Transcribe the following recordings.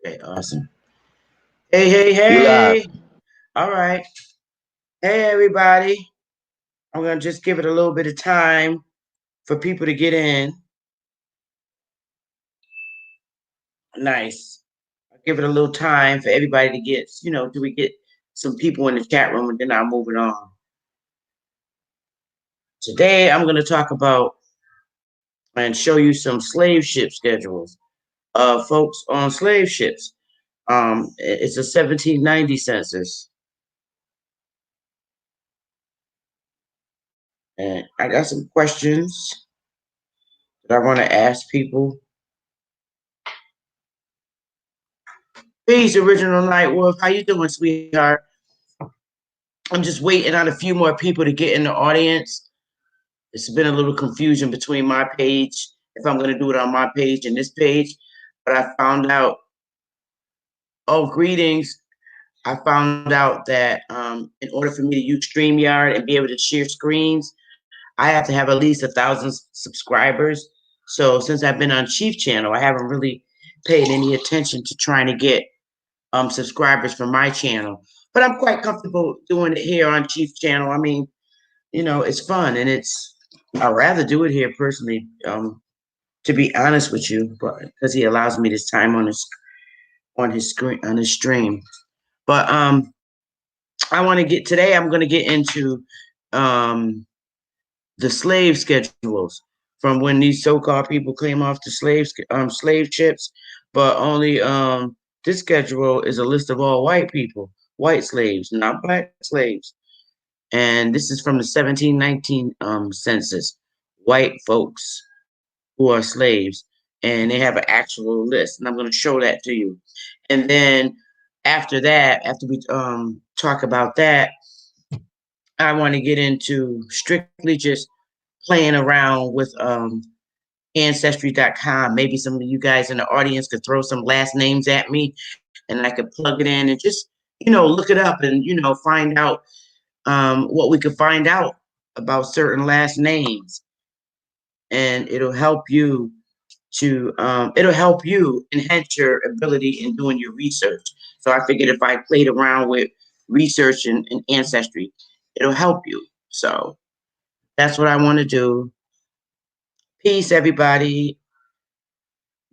Okay, awesome. Hey, hey, You live. hey. All right. Hey, everybody. I'm going to just give it a little bit of time for people to get in. Nice. I'll give it a little time for everybody to get, till we get some people in the chat room and then I'll move it on. Today, I'm going to talk about and show you some slave ship schedules of folks on slave ships. It's a 1790 census. And I got some questions that I want to ask people. Peace, original Night Wolf. How you doing, sweetheart? I'm just waiting on a few more people to get in the audience. It's been a little confusion between my page, if I'm going to do it on my page and this page. But I found out, oh, greetings. I found out that in order for me to use StreamYard and be able to share screens, I have to have at least 1,000 subscribers. So since I've been on Chief Channel, I haven't really paid any attention to trying to get subscribers for my channel. But I'm quite comfortable doing it here on Chief Channel. I mean, it's fun and I'd rather do it here personally, to be honest with you, but because he allows me this time on his stream. But I want to get today. I'm going to get into um, the slave schedules from when these so-called people came off the slave ships, but only this schedule is a list of all white people, white slaves, not black slaves. And this is from the 1719 census, white folks who are slaves, and they have an actual list, and I'm going to show that to you. And then after that, after we talk about that, I want to get into strictly just playing around with ancestry.com. Maybe some of you guys in the audience could throw some last names at me and I could plug it in and just, look it up and, find out what we could find out about certain last names. And it'll help you enhance your ability in doing your research. So I figured if I played around with research and ancestry, it'll help you. So that's what I want to do. Peace, everybody.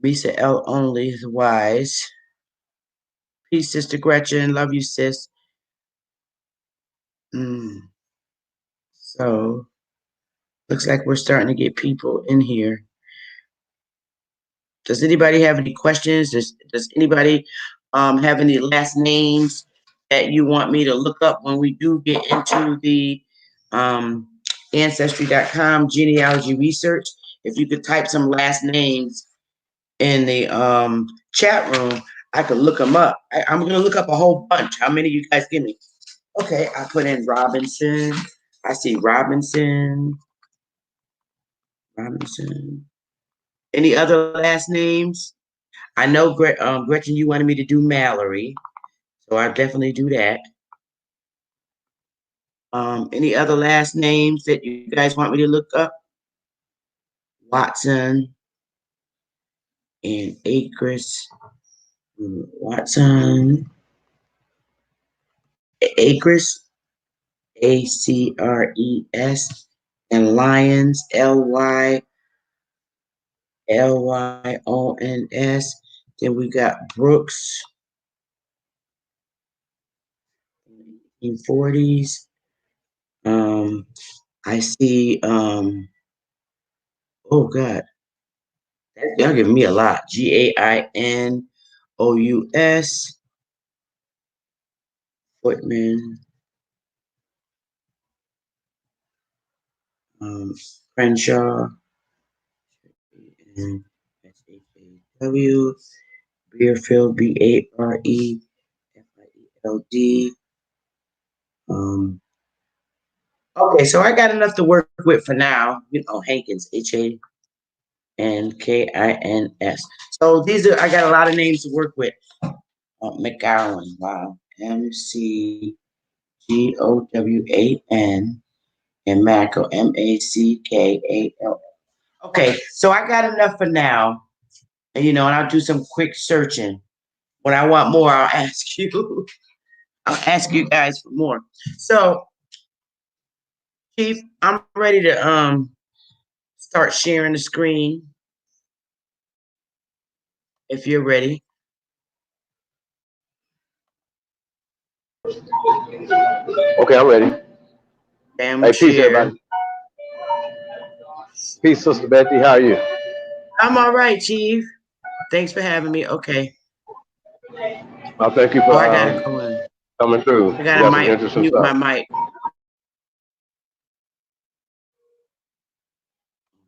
Lisa L only is wise. Peace, Sister Gretchen. Love you, sis. So looks like we're starting to get people in here. Does anybody have any questions? Does anybody have any last names that you want me to look up when we do get into the um, ancestry.com genealogy research? If you could type some last names in the chat room, I could look them up. I'm going to look up a whole bunch. How many you guys give me? Okay, I put in Robinson. I see Robinson. Robinson. Any other last names? I know, Gretchen, you wanted me to do Mallory, so I definitely do that. Any other last names that you guys want me to look up? Watson and Acres. Watson, Acres, Acres, and Lyons, Lyons. Then we got Brooks, 1940s. I see, oh God, y'all giving me a lot. Gainous, Footman, Crenshaw, and SHAW, Beerfield, Barefeld. Okay, so I got enough to work with for now. Hankins, Hankins. So I got a lot of names to work with. McGowan, wow. McGowan, and Mackel, Mackall. Okay, so I got enough for now. And I'll do some quick searching When I want more, I'll ask you. I'll ask you guys for more. So, Chief, I'm ready to start sharing the screen if you're ready. Okay, I'm ready. Okay, I'm gonna Hey, peace, share. everybody. Peace, Sister Bethy. How are you? I'm all right, Chief. Thanks for having me. Okay. Well, thank you Oh, for I gotta go in. coming through. I We gotta got some mic interesting mute my stuff. mic.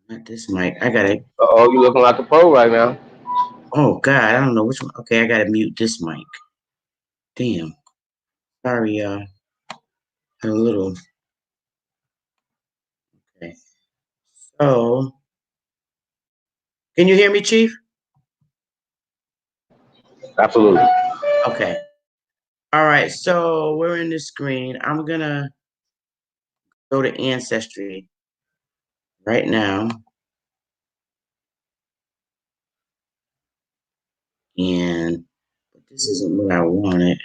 Not this mic. I gotta. Oh, you looking like a pro right now. Oh God, I don't know which one. Okay, I gotta mute this mic. Damn. Sorry, a little. Okay. So, can you hear me, Chief? Absolutely. Okay. All right. So we're in the screen. I'm gonna go to Ancestry right now, and but this isn't what I wanted.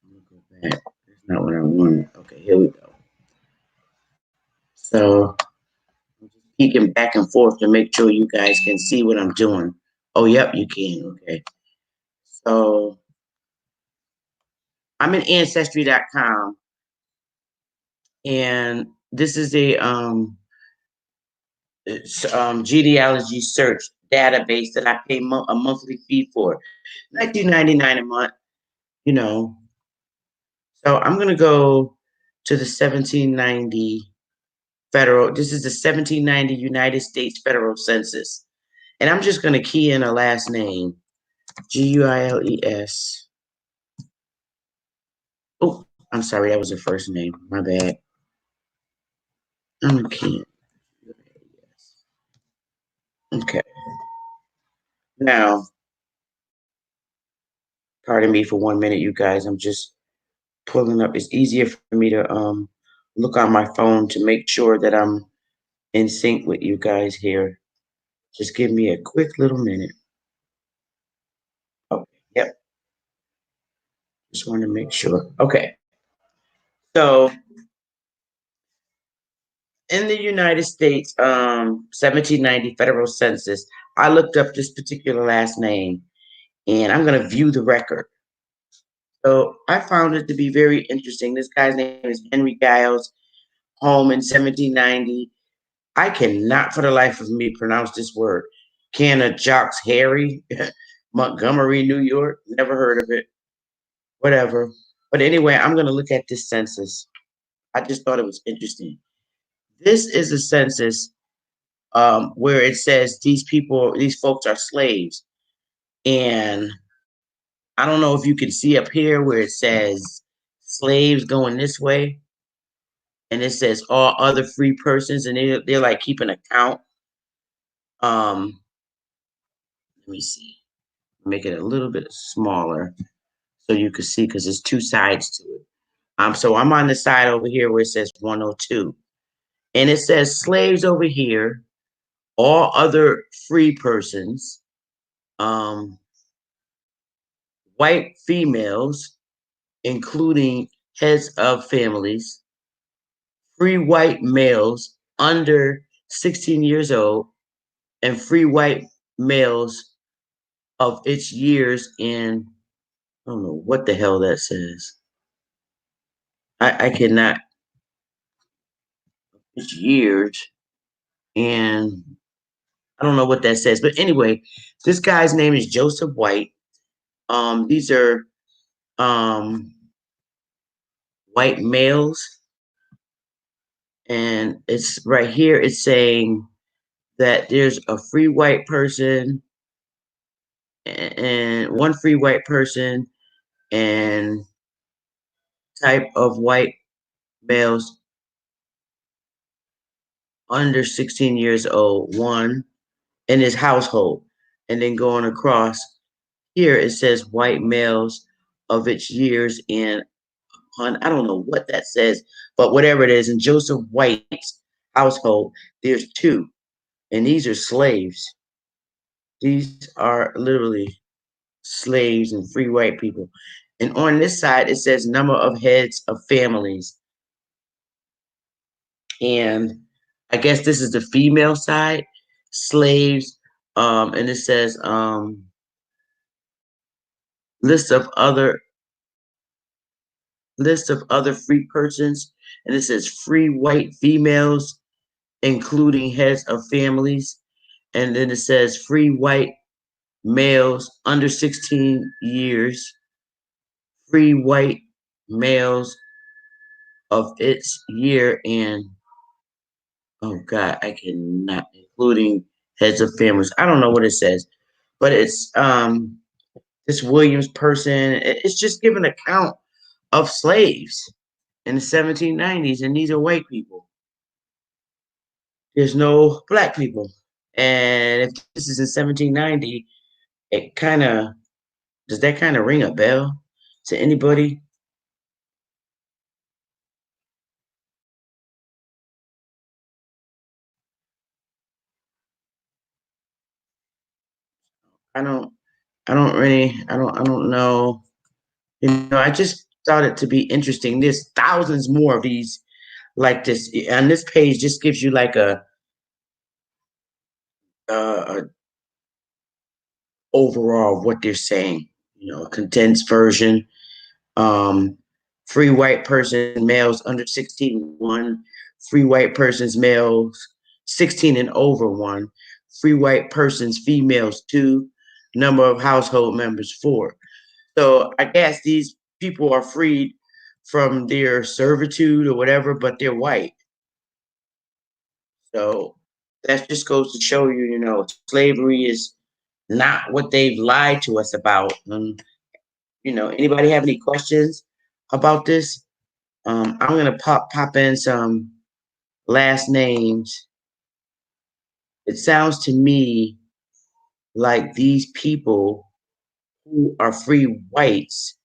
I'm gonna go back. That's not what I wanted. Okay, here we go. So I'm just peeking back and forth to make sure you guys can see what I'm doing. Oh, yep, you can. Okay. So I'm in Ancestry.com, and this is a genealogy search database that I pay a monthly fee for, $19.99 a month. You know, so I'm gonna go to the 1790 federal. This is the 1790 United States Federal Census, and I'm just gonna key in a last name, Guiles. Oh, I'm sorry, that was her first name. My bad. I'm gonna key in. Okay. Now, pardon me for 1 minute, you guys. I'm just pulling up. It's easier for me to look on my phone to make sure that I'm in sync with you guys here. Just give me a quick little minute. Okay, yep. Just want to make sure. Okay. So in the United States, 1790 federal census, I looked up this particular last name and I'm going to view the record. So I found it to be very interesting. This guy's name is Henry Giles, home in 1790. I cannot for the life of me pronounce this word. Canna Jocks Harry, Montgomery, New York. Never heard of it. Whatever. But anyway, I'm going to look at this census. I just thought it was interesting. This is a census where it says these folks are slaves. And I don't know if you can see up here where it says slaves going this way. And it says all other free persons. And they're like keeping a count. Let me see. Make it a little bit smaller so you can see because there's two sides to it. So I'm on the side over here where it says 102. And it says slaves over here, all other free persons, um, white females, including heads of families, free white males under 16 years old, and free white males of its years in, I don't know what the hell that says. I cannot, its years, and I don't know what that says. But anyway, this guy's name is Joseph White. These are white males, and it's right here. It's saying that there's a free white person and one free white person and type of white males under 16 years old, one in his household. And then going across here, it says white males of its years in, I don't know what that says, but whatever it is, in Joseph White's household, there's two, and these are slaves. These are literally slaves and free white people. And on this side, it says number of heads of families. And I guess this is the female side, slaves. And it says list of other free persons. And it says free white females, including heads of families. And then it says free white males under 16 years, free white males of its year, and oh god, I cannot, including heads of families. I don't know what it says, but it's this Williams person. It's just giving an account of slaves in the 1790s, and these are white people. There's no black people, and if this is in 1790, it kind of does that kind of ring a bell to anybody? I don't. I don't know. You know, I just thought it to be interesting. There's thousands more of these like this, and this page just gives you like a overall of what they're saying. You know, a condensed version. Um, free white person males under 16 one. Free white persons males 16 and over one. Free white persons females two. Number of household members four. So I guess these people are freed from their servitude or whatever, but they're white. So that just goes to show you, you know, slavery is not what they've lied to us about. You know, anybody have any questions about this? I'm gonna pop in some last names. It sounds to me like these people who are free whites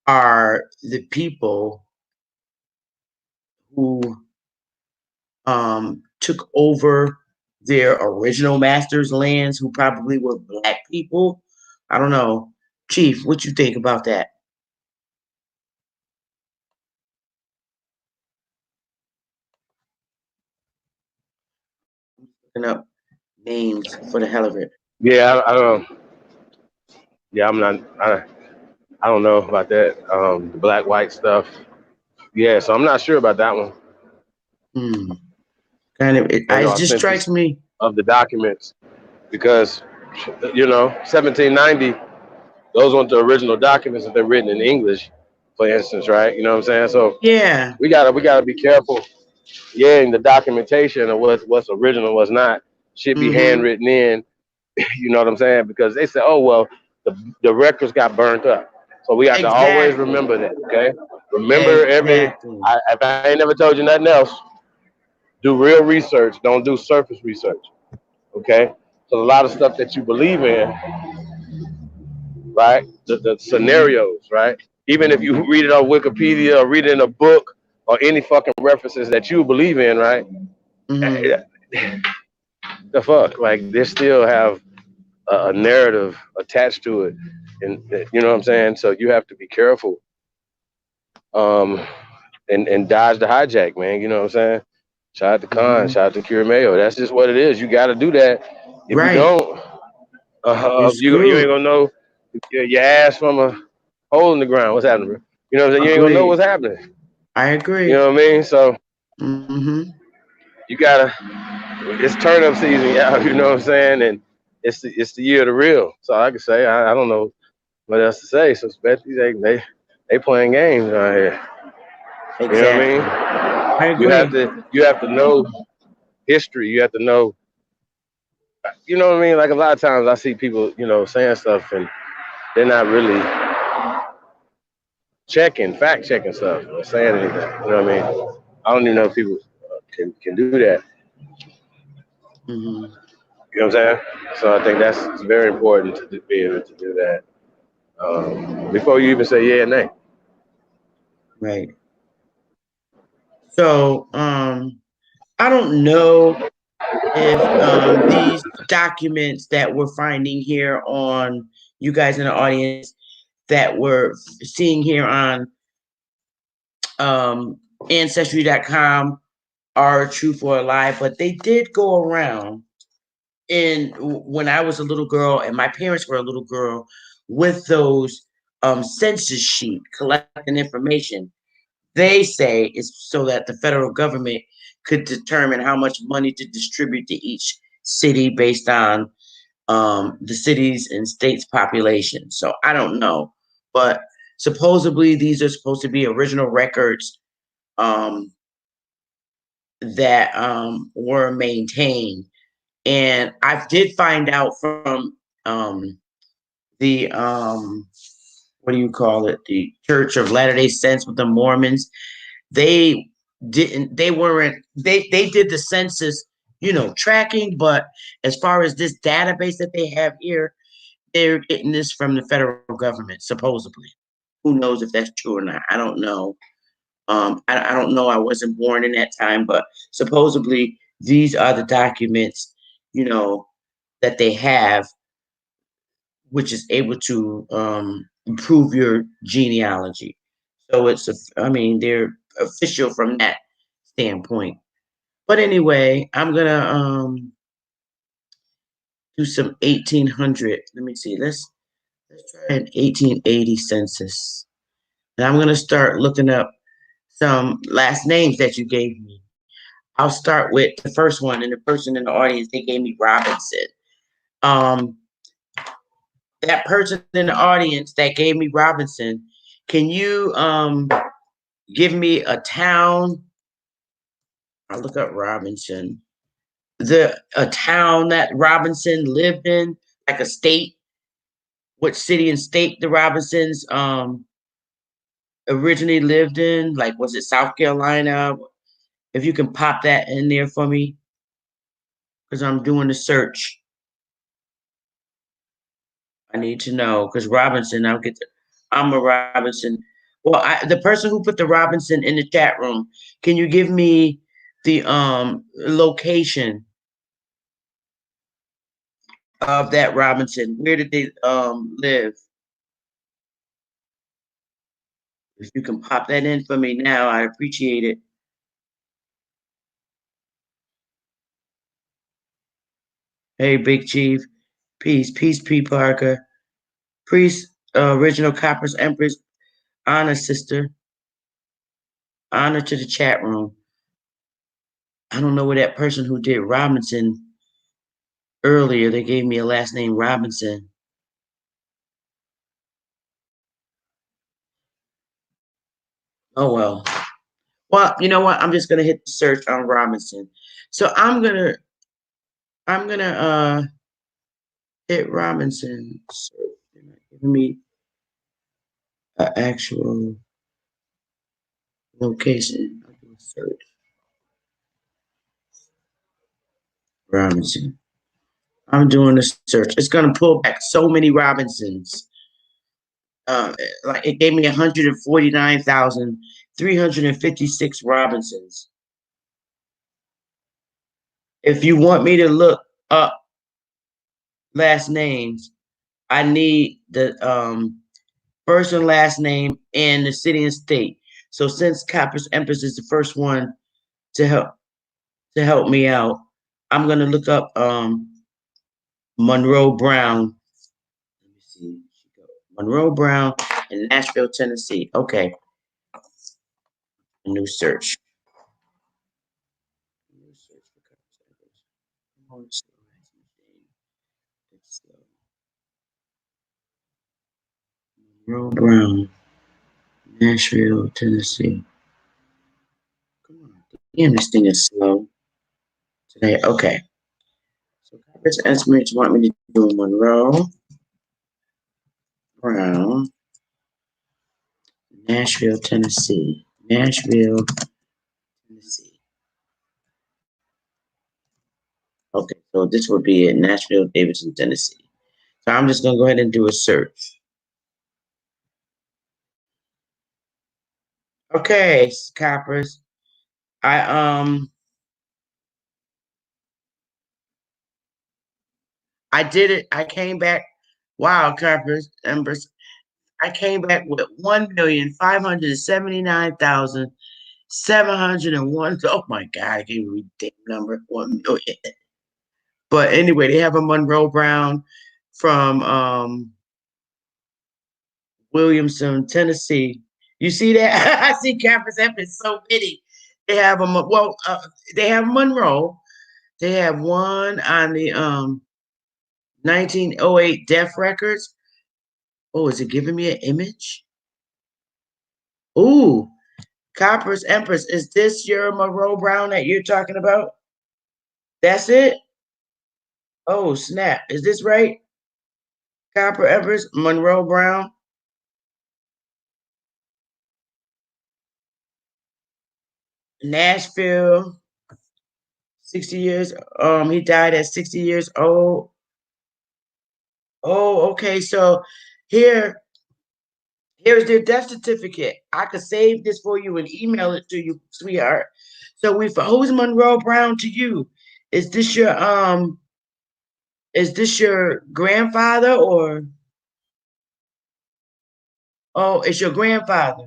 are the people who took over their original masters' lands, who probably were black people. I don't know, Chief. What you think about that? Looking up names for the hell of it. Yeah, I don't. Yeah, I'm not. I don't know about that. The black white stuff. Yeah, so I'm not sure about that one. Hmm. Kind of. And the It just strikes authenticity me. of the documents because 1790. Those weren't the original documents that they're written in English, for instance, right? You know what I'm saying? So Yeah. we gotta be careful. Yeah, in the documentation of what's original, what's not, should be Mm-hmm. handwritten in. You know what I'm saying? Because they say, oh well, the records got burnt up. So we have to always Exactly. remember that. Okay, remember every. Exactly. If I ain't never told you nothing else, do real research. Don't do surface research. Okay, so a lot of stuff that you believe in, right? The Mm-hmm. scenarios, right? Even if you read it on Wikipedia or read it in a book or any fucking references that you believe in, right? Mm-hmm. Eh, The fuck, like they still have a narrative attached to it, and you know what I'm saying. So you have to be careful, um, and dodge the hijack, man. You know what I'm saying. Shout out to Khan, Mm-hmm. shout out to Cure Mayo. That's just what it is. You got to do that. If you Right. don't, You're you ain't screwed. gonna know your ass from a hole in the ground. What's happening, bro? You know what I'm saying? You ain't gonna know Agreed. what's happening. I You agree. know what I mean? So Mm-hmm. you gotta. It's turn up season, yeah. You know what I'm saying? And it's the year of the real. So I can say I don't know what else to say. So Bethy, they playing games right here. You know what Exactly. I I mean? agree. You have to know history. You have to know. You know what I mean? Like a lot of times I see people, saying stuff and they're not really fact checking stuff, or saying anything. You know what I mean? I don't even know if people can do that. Mm-hmm. You know what I'm saying? So I think that's it's very important to be able to do that before you even say yeah or nay. Right. So, I don't know if these documents that we're finding here on you guys in the audience that we're seeing here on ancestry.com are true for a lie, but they did go around in when I was a little girl and my parents were a little girl with those census sheet collecting information. They say it's so that the federal government could determine how much money to distribute to each city based on the cities and states population. So I don't know, but supposedly these are supposed to be original records um, that were maintained. And I did find out from the what do you call it? The Church of Latter-day Saints with the Mormons. They they weren't they did the census, tracking, but as far as this database that they have here, they're getting this from the federal government, supposedly. Who knows if that's true or not? I don't know. I don't know. I wasn't born in that time, but supposedly these are the documents, you know, that they have, which is able to improve your genealogy. So I mean, they're official from that standpoint. But anyway, I'm gonna do some 1800. Let me see. Let's try an 1880 census, and I'm gonna start looking up some last names that you gave me. I'll start with the first one, and the person in the audience, they gave me Robinson. Um, that person in the audience that gave me Robinson, can you give me a town? I'll look up Robinson. A town that Robinson lived in, like a state, what city and state the Robinsons originally lived in, like was it South Carolina? If you can pop that in there for me, because I'm doing the search. I need to know because Robinson, I'm a Robinson. Well, the person who put the Robinson in the chat room, can you give me the location of that Robinson? Where did they live? If you can pop that in for me now, I appreciate it. Hey, Big Chief. Peace, peace, P. Parker. Priest, original Copper's Empress. Honor, sister. Honor to the chat room. I don't know where that person who did Robinson earlier, they gave me a last name Robinson. Oh well. Well, you know what? I'm just gonna hit the search on Robinson. So I'm gonna hit Robinson. Search. Give me an actual location. I'll do a search. Robinson. I'm doing a search. It's gonna pull back so many Robinsons. Like it gave me 149,356 Robinsons. If you want me to look up last names, I need the first and last name and the city and state. So since Copper's Empress is the first one to help me out, I'm gonna look up Monroe Brown. Let me see. Monroe Brown in Nashville, Tennessee. Okay, new search. New search for Copper's Empress. Come on, it's Monroe Brown, Nashville, Tennessee. Come on, damn, this thing is slow today. Okay. So Copper's estimates want me to do Monroe Brown, Nashville, Tennessee. Nashville, Tennessee. Okay, so this would be in Nashville, Davidson, Tennessee. So I'm just gonna go ahead and do a search. Okay, Coppers. I I did it. I came back. Wow, Carpers, Embers. I came back with 1,579,701. Oh my God, I gave you a damn number. 1 million. But anyway, they have a Monroe Brown from Williamson, Tennessee. You see that? I see Campus F is so many. They have them. Well, they have Monroe. They have one on the 1908 Deaf Records. Oh, is it giving me an image? Ooh, Copper's Empress. Is this your Monroe Brown that you're talking about? That's it? Oh, snap. Is this right? Copper Empress, Monroe Brown, Nashville, 60 years. He died at 60 years old. Oh, okay. So here, here's their death certificate. I could save this for you and email it to you, sweetheart. So who's Monroe Brown to you? Is this your grandfather or oh, it's your grandfather?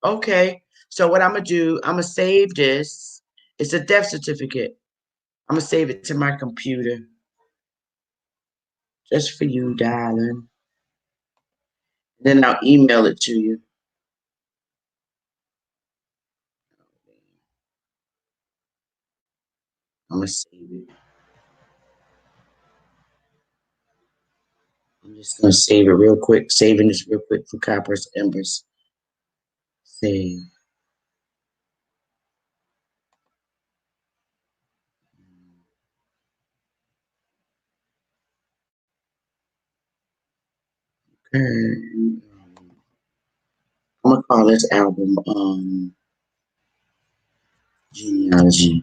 Okay. So what I'm gonna do, I'm gonna save this. It's a death certificate. I'm gonna save it to my computer. Just for you, darling. Then I'll email it to you. I'm gonna save it. I'm just gonna save it real quick. Saving this real quick for Copper's Embers. Save. Okay. I'm gonna call this album Genealogy.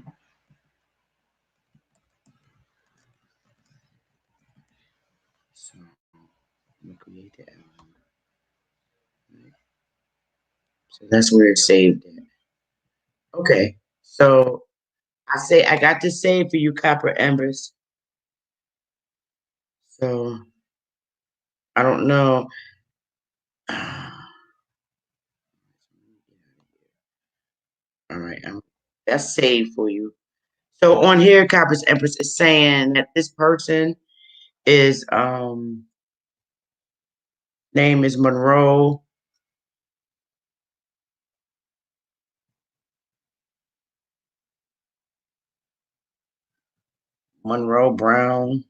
So I'm gonna create the album. Right. So that's where it's saved at. Okay. So I got this saved for you, Copper Embers. So I don't know. All right, that's saved for you. So on here, Copper's Empress is saying that this person is name is Monroe Brown.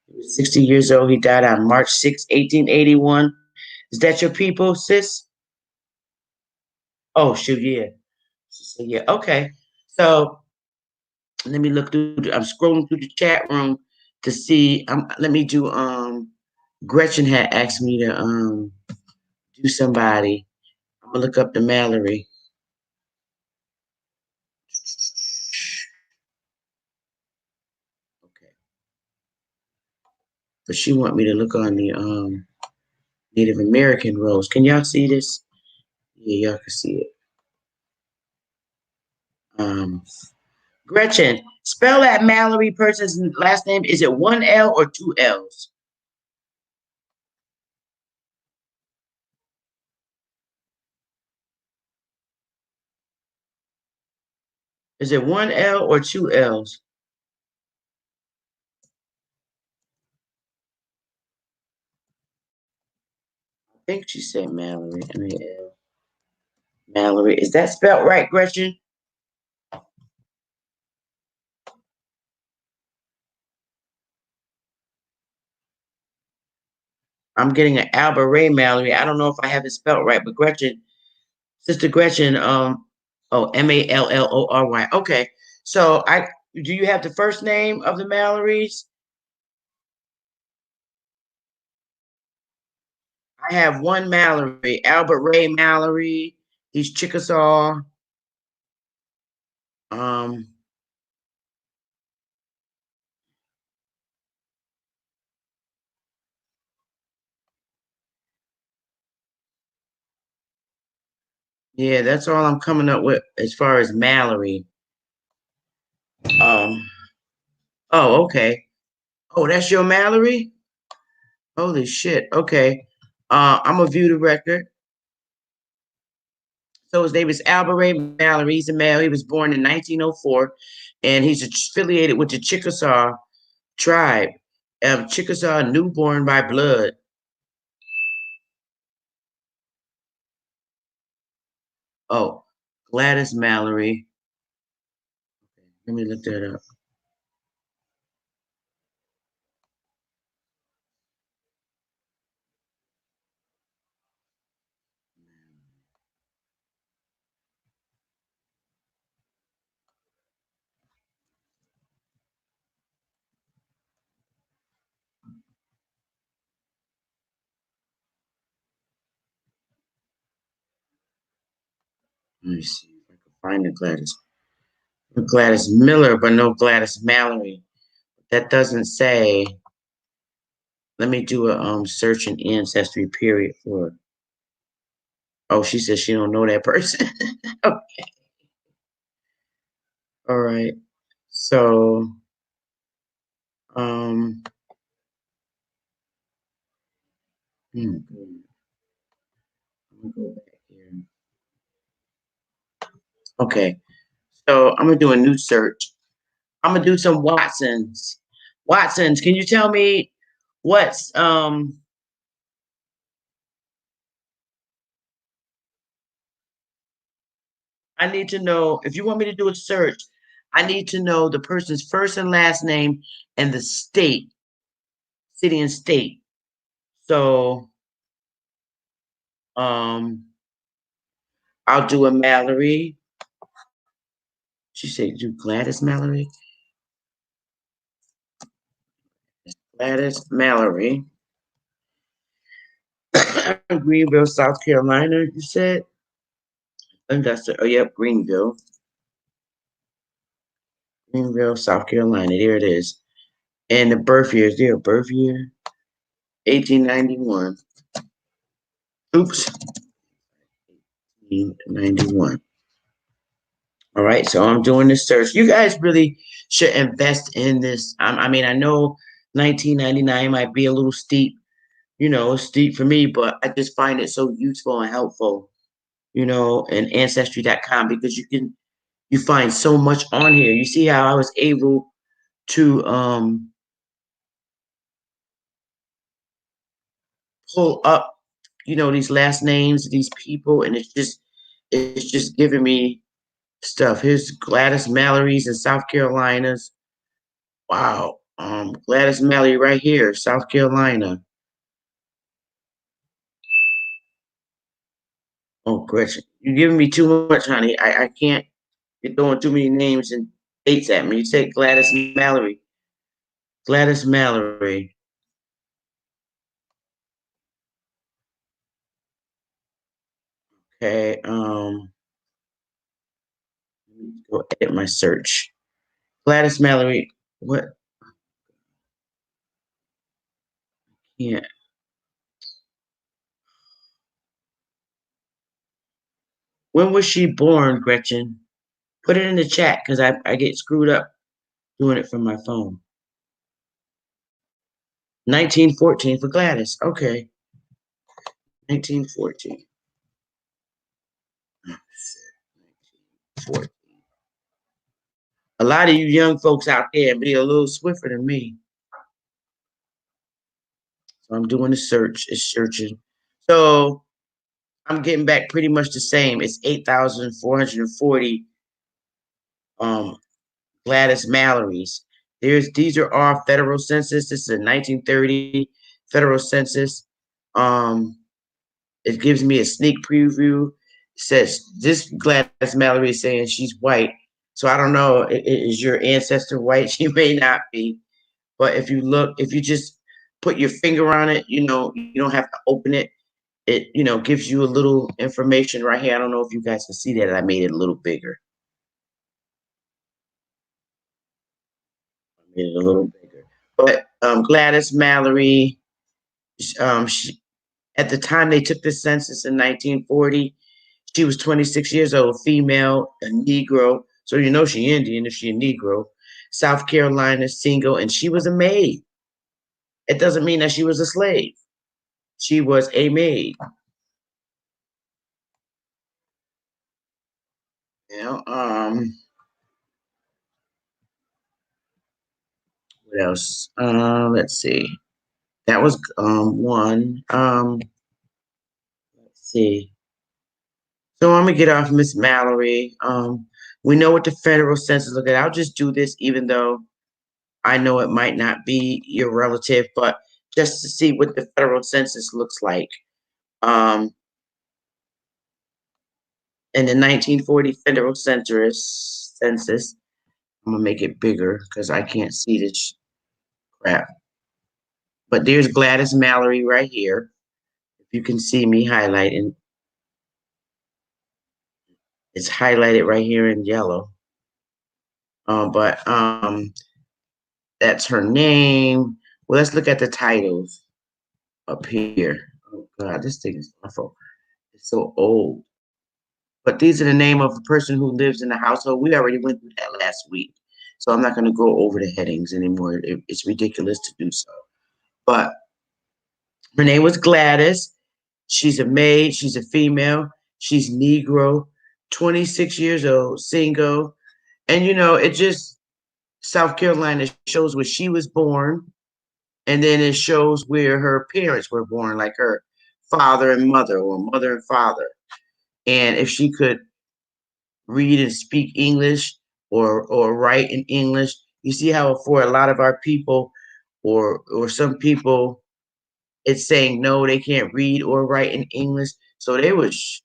He was 60 years old. He died on March 6, 1881. Is that your people, sis? Oh shoot, yeah. She said, yeah. Okay. So let me look through. I'm scrolling through the chat room to see. Let me do. Gretchen had asked me to do somebody. I'm gonna look up the Mallory. Okay. But she want me to look on the Native American roles. Can y'all see this? Yeah, y'all can see it. Gretchen, spell that Mallory person's last name. Is it one L or two L's? Is it one L or two L's? I think she said Mallory. M-A-L. Mallory. Is that spelled right, Gretchen? I'm getting an Albert Ray Mallory. I don't know if I have it spelled right, but Gretchen, Sister Gretchen, oh, Mallory. Okay. So do you have the first name of the Mallorys? I have one Mallory, Albert Ray Mallory. He's Chickasaw. Um, Yeah, that's all I'm coming up with as far as Mallory. Um. Oh, okay. Oh, that's your Mallory? Holy shit. Okay. I'm gonna view the record. So his name is Albert Ray Mallory. He's a male. He was born in 1904, and he's affiliated with the Chickasaw tribe. Chickasaw, newborn by blood. Oh, Gladys Mallory. Let me look that up. Let me see if I can find the Gladys Miller, but no Gladys Mallory. That doesn't say. Let me do a search in ancestry period for. Oh, she says she don't know that person. Okay. All right. So um I'm gonna go back here. Okay. So I'm gonna do a new search. I'm gonna do some Watsons. Watsons, can you tell me what's I need to know if you want me to do a search, I need to know the person's first and last name and the state, city and state. So I'll do a Mallory. She said do Gladys Mallory. Gladys Mallory. Greenville, South Carolina, you said? And that's it. Oh, yep, Greenville. Greenville, South Carolina. There it is. And the birth year, is there a birth year? 1891. Oops. 1891. All right, so I'm doing this search. You guys really should invest in this. I mean, I know 1999 might be a little steep, steep for me, but I just find it so useful and helpful, and ancestry.com because you find so much on here. You see how I was able to pull up, these last names of these people, and it's just giving me stuff. Here's Gladys Mallory's in South Carolina's. Wow. Gladys Mallory right here, South Carolina. Oh, Gretchen, you're giving me too much, honey. I can't. You're throwing too many names and dates at me. You say Gladys Mallory. Gladys Mallory. Okay. Let me go edit my search. Gladys Mallory. What? Yeah. When was she born, Gretchen? Put it in the chat because I get screwed up doing it from my phone. 1914 for Gladys. Okay. 1914. A lot of you young folks out there be a little swifter than me. So I'm doing a search. It's searching. So I'm getting back pretty much the same. It's 8,440 um Gladys Mallory's. These are all federal census. This is a 1930 federal census. Um It gives me a sneak preview. It says this Gladys Mallory is saying she's white. So I don't know, is your ancestor white? She may not be. But if you just put your finger on it, you don't have to open it. It, gives you a little information right here. I don't know if you guys can see that. I made it a little bigger. I made it a little bigger. But Gladys Mallory, she, at the time they took the census in 1940, She was 26 years old, female, a Negro. So you know she Indian if she a Negro. South Carolina, single, and she was a maid. It doesn't mean that she was a slave. She was a maid. You know, what else? Let's see. That was one. Let's see. So I'm gonna get off Miss Mallory. We know what the federal census look at. I'll just do this, even though I know it might not be your relative, but just to see what the federal census looks like. Um, in the 1940 federal census, I'm gonna make it bigger because I can't see this crap. But there's Gladys Mallory right here. If you can see me highlighting, it's highlighted right here in yellow. But that's her name. Well, let's look at the titles up here. Oh God, this thing is awful. It's so old. But these are the name of a person who lives in the household. We already went through that last week. So I'm not going to go over the headings anymore. It's ridiculous to do so. But her name was Gladys. She's a maid. She's a female. She's Negro, 26 years old, single. And, it just, South Carolina shows where she was born. And then it shows where her parents were born, like her father and mother, or mother and father. And if she could read and speak English or write in English. You see how for a lot of our people or some people it's saying no, they can't read or write in English. So they was,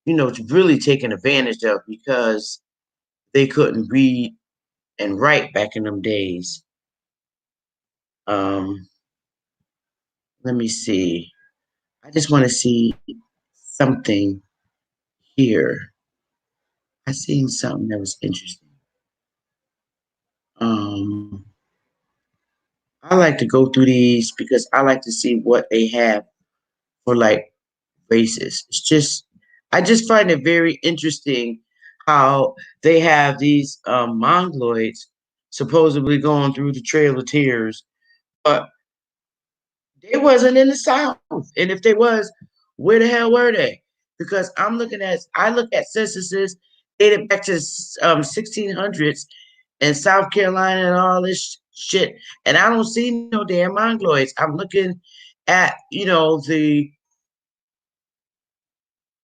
really taken advantage of because they couldn't read and write back in them days. Um, let me see. I just want to see something here. I seen something that was interesting. Um, I like to go through these because I like to see what they have for like races. I just find it very interesting how they have these mongoloids supposedly going through the Trail of Tears, but they wasn't in the South. And if they was, where the hell were they? Because I look at censuses dated back to 1600s in South Carolina and all this shit, and I don't see no damn mongoloids. I'm looking at the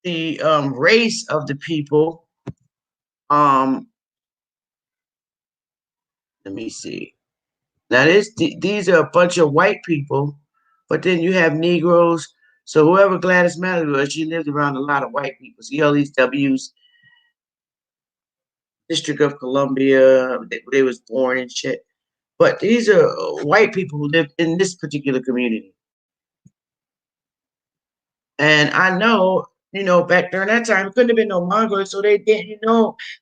race of the people. Um, let me see. Now these are a bunch of white people, but then you have Negroes. So whoever Gladys Mallory was, she lived around a lot of white people. See all these W's, District of Columbia, they was born and shit. But these are white people who lived in this particular community. And I know, back during that time, it couldn't have been no Mongols, so they didn't,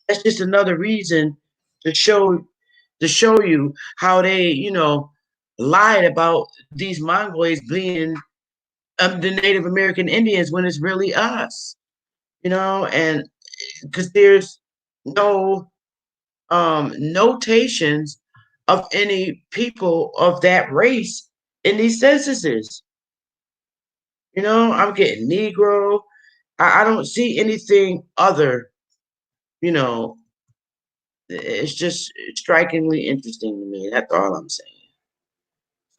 that's just another reason to show you how they, lied about these Mongols being the Native American Indians when it's really us, and because there's no notations of any people of that race in these censuses. I'm getting Negro. I don't see anything other, you know, it's just strikingly interesting to me. That's all I'm saying.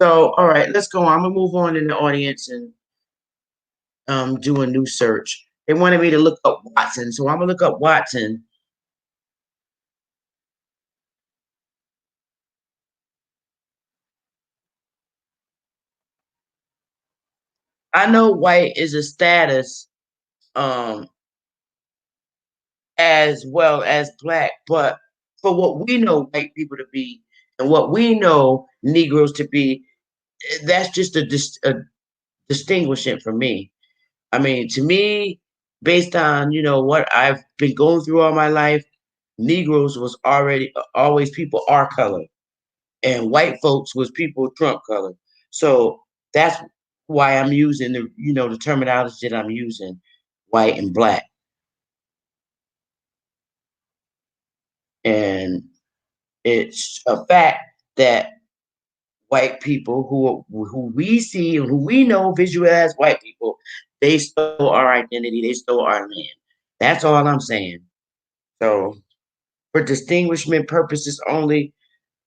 So, all right, let's go on. I'm gonna move on in the audience and do a new search. They wanted me to look up Watson, so I'm gonna look up Watson. I know white is a status um as well as black, but for what we know white people to be and what we know Negroes to be, that's just a distinguishing for me. I mean, to me, based on what I've been going through all my life, Negroes was already always people our color, and white folks was people Trump color. So that's why I'm using the terminology that I'm using, white and black. And it's a fact that white people who we see and who we know visually as white people, they stole our identity, they stole our land. That's all I'm saying. So for distinguishment purposes only,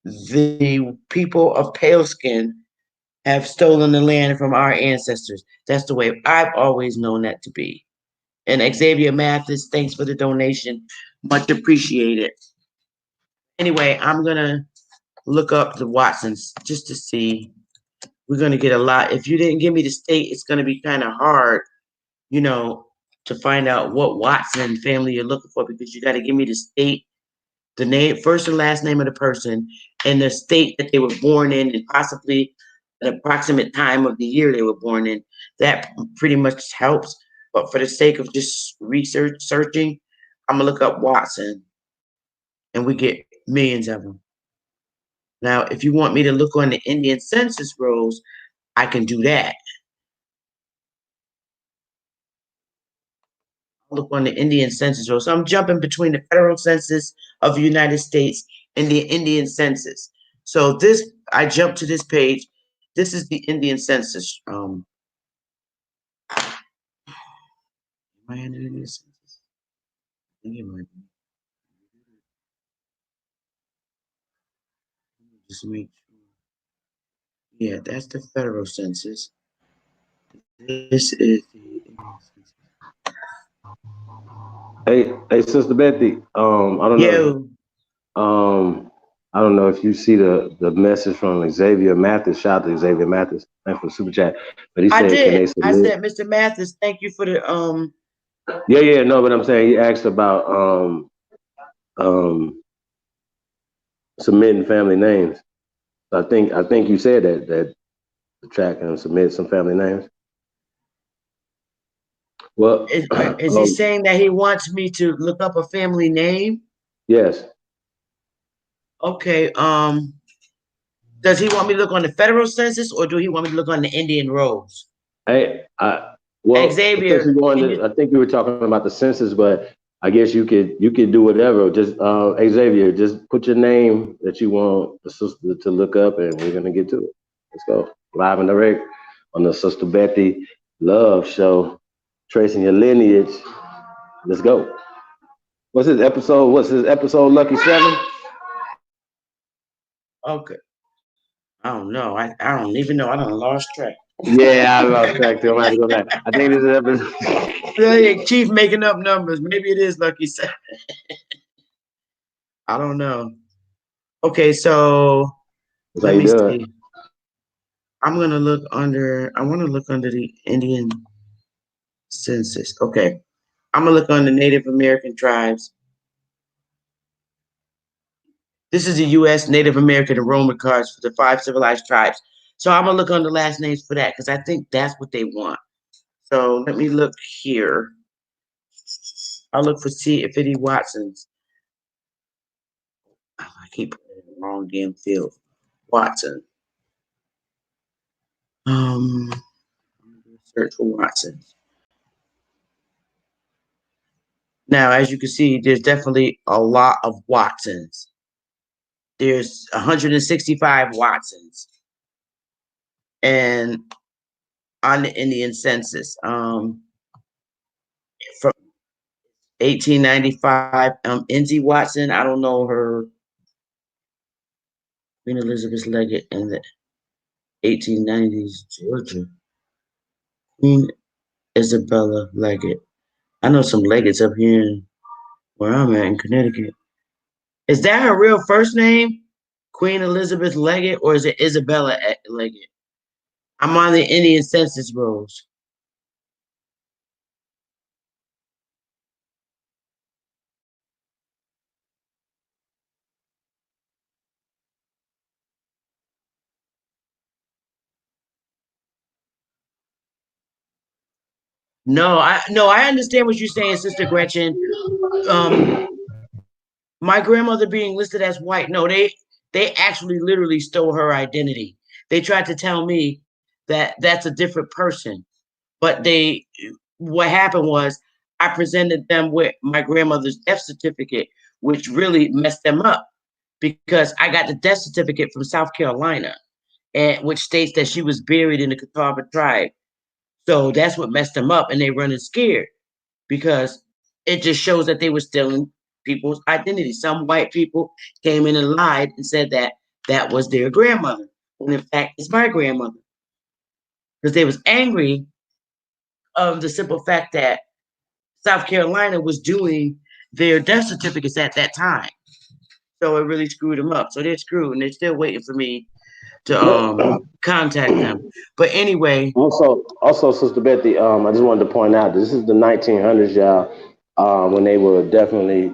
the people of pale skin have stolen the land from our ancestors. That's the way I've always known that to be. And Xavier Mathis, thanks for the donation. Much appreciated. Anyway, I'm gonna look up the Watsons just to see. We're gonna get a lot. If you didn't give me the state, it's gonna be kind of hard, you know, to find out what Watson family you're looking for because you got to give me the state, the name, first and last name of the person, and the state that they were born in, and possibly an approximate time of the year they were born in. That pretty much helps. But for the sake of just searching, I'm gonna look up Watson, and we get millions of them. Now, if you want me to look on the Indian census rolls, I can do that. Look on the Indian census rolls. So I'm jumping between the federal census of the United States and the Indian census. So this, I jumped to this page. This is the Indian census. Am I in the Indian census? I think it might be. Just make sure. Yeah, that's the federal census. This is the Indian census. Hey, Sister Bethy. Yo, I don't know if you see the message from Xavier Mathis. Shout out to Xavier Mathis. Thanks for the super chat. But he I said, can did. they I submit? said, Mr. Mathis, thank you for the Yeah, no, but I'm saying he asked about submitting family names. I think you said that the track and submit some family names. Well, is he saying that he wants me to look up a family name? yes. Okay. Does he want me to look on the federal census or do he want me to look on the Indian rolls? Well, since Xavier, you're going can to, you? I think you were talking about the census, but I guess you could do whatever. Just Xavier, just put your name that you want the sister to look up, and we're gonna get to it. Let's go live and direct on the Sister Bethy Love Show, tracing your lineage. Let's go. What's his episode? Lucky 7. Okay. I don't know. I don't even know. I done lost track. Yeah, I lost track too. I'm gonna have to go back. I think this is episode. They keep making up numbers. Maybe it is Lucky Seven. I don't know. Okay, so That's how let you me do it. see. I'm gonna look under. I want to look under the Indian census. Okay, I'm gonna look under Native American tribes. This is the U.S. Native American enrollment cards for the 5 civilized tribes. So I'm gonna look under last names for that because I think that's what they want. So let me look here. I'll look for see if any Watsons. Oh, I keep putting it in the wrong damn field. Watson. I'm gonna search for Watsons. Now, as you can see, there's definitely a lot of Watsons. There's 165 Watsons, and on the Indian census, from 1895, Enzy Watson. I don't know her. Queen Elizabeth Leggett in the 1890s, Georgia. Queen Isabella Leggett. I know some Leggetts up here where I'm at in Connecticut. Is that her real first name, Queen Elizabeth Leggett, or is it Isabella Leggett? I'm on the Indian census rolls. No, I understand what you're saying, Sister Gretchen. Um, my grandmother being listed as white. No, they actually literally stole her identity. They tried to tell me that that's a different person, but what happened was I presented them with my grandmother's death certificate, which really messed them up because I got the death certificate from South Carolina, and which states that she was buried in the Catawba tribe. So that's what messed them up, and they running scared because it just shows that they were stealing people's identity. Some white people came in and lied and said that that was their grandmother, when in fact it's my grandmother, because they was angry of the simple fact that South Carolina was doing their death certificates at that time. So it really screwed them up. So they're screwed, and they're still waiting for me to contact them. But anyway, Also, Sister Bethy, I just wanted to point out this is the 1900s, y'all, when they were definitely,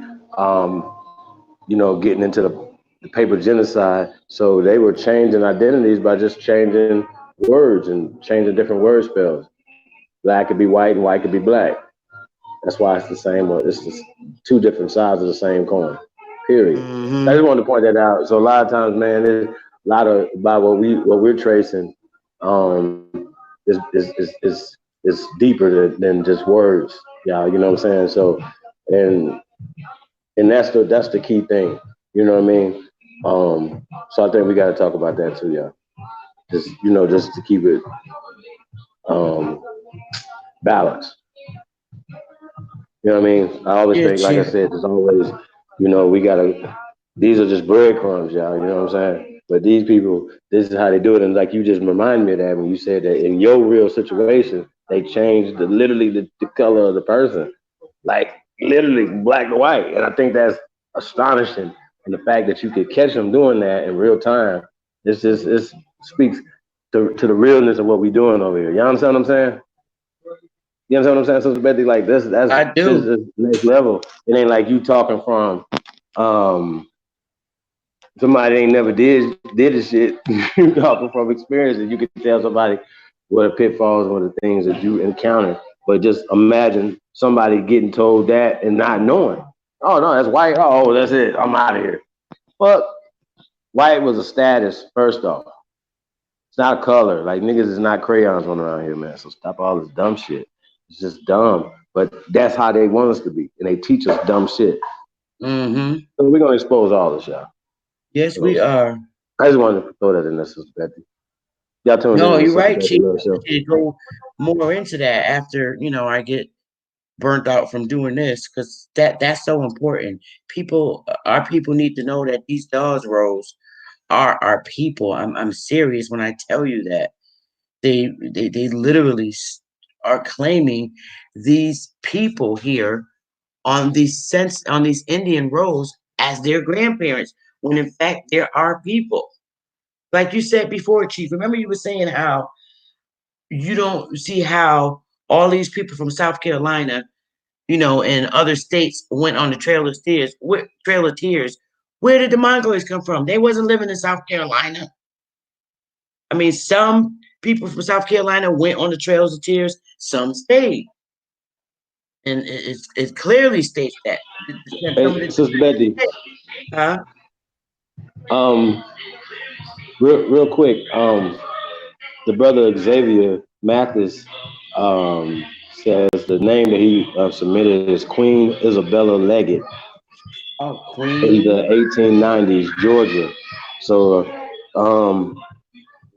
getting into the paper genocide. So they were changing identities by just changing words and changing different word spells. Black could be white and white could be black. That's why it's the same word. It's just two different sides of the same coin. Period. I just wanted to point that out. So a lot of times, man, there's a lot of about what we're tracing um, is deeper than just words. Yeah, you know what I'm saying. So and that's the key thing. You know what I mean. So I think we got to talk about that too, yeah. Just to keep it um, balanced. You know what I mean? I always yeah, think, like I Chief. said, there's always, we gotta. These are just breadcrumbs, y'all. You know what I'm saying? But these people, this is how they do it. And like you just reminded me of that when you said that in your real situation, they changed literally the color of the person, like literally black to white. And I think that's astonishing. And the fact that you could catch them doing that in real time, it speaks to the realness of what we're doing over here. You understand what I'm saying? You understand what I'm saying? So Betty, like I this do. is next level. It ain't like you talking from um somebody ain't never did this shit. You talking from experience, and you can tell somebody what the pitfalls, what the things that you encounter. But just imagine somebody getting told that and not knowing. Oh no, that's white. Oh, that's it. I'm out of here. But white was a status first off. It's not a color. Like niggas is not crayons running around here, man. So stop all this dumb shit. It's just dumb. But that's how they want us to be. And they teach us dumb shit. Mm-hmm. So we're gonna expose all this, y'all. Yes, we So are. I just wanted to throw that in there, Sister Betty. Y'all tuned in No, to the you're Sister right, Betty Chief. Love Show. I need to go more into that after I get burnt out from doing this because that's so important. Our people need to know that these dogs roles are our people. I'm serious when I tell you that they literally are claiming these people here on these Indian roles as their grandparents when in fact they're our people. Like you said before, Chief. Remember you were saying how you don't see how all these people from South Carolina, and other states went on the Trail of Tears. Trail of Tears. Where did the Mongols come from? They wasn't living in South Carolina. I mean, some people from South Carolina went on the Trails of Tears. Some stayed, and it clearly states that some of Hey, the Sister Betty, huh? um, real quick, the brother Xavier Mathis says the name that he submitted is Queen Isabella Leggett Oh, in Queen. the 1890s, Georgia. So,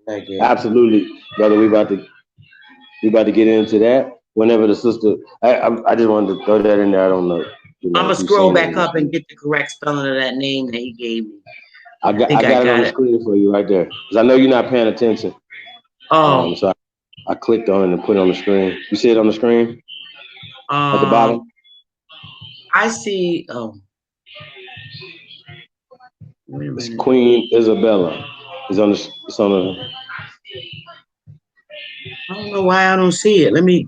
I get. absolutely, brother, we about to get into that. Whenever the sister, I just wanted to throw that in there. I don't know, I'm gonna if you've scroll seen it. back up and get the correct spelling of that name that he gave me. I I got I think I got it on got the it. screen for you right there because I know you're not paying attention. Oh, So I clicked on it and put it on the screen. You see it on the screen at the bottom? um, I see. Oh, wait a It's minute. Queen Isabella. It's on the. I don't know why I don't see it. Let me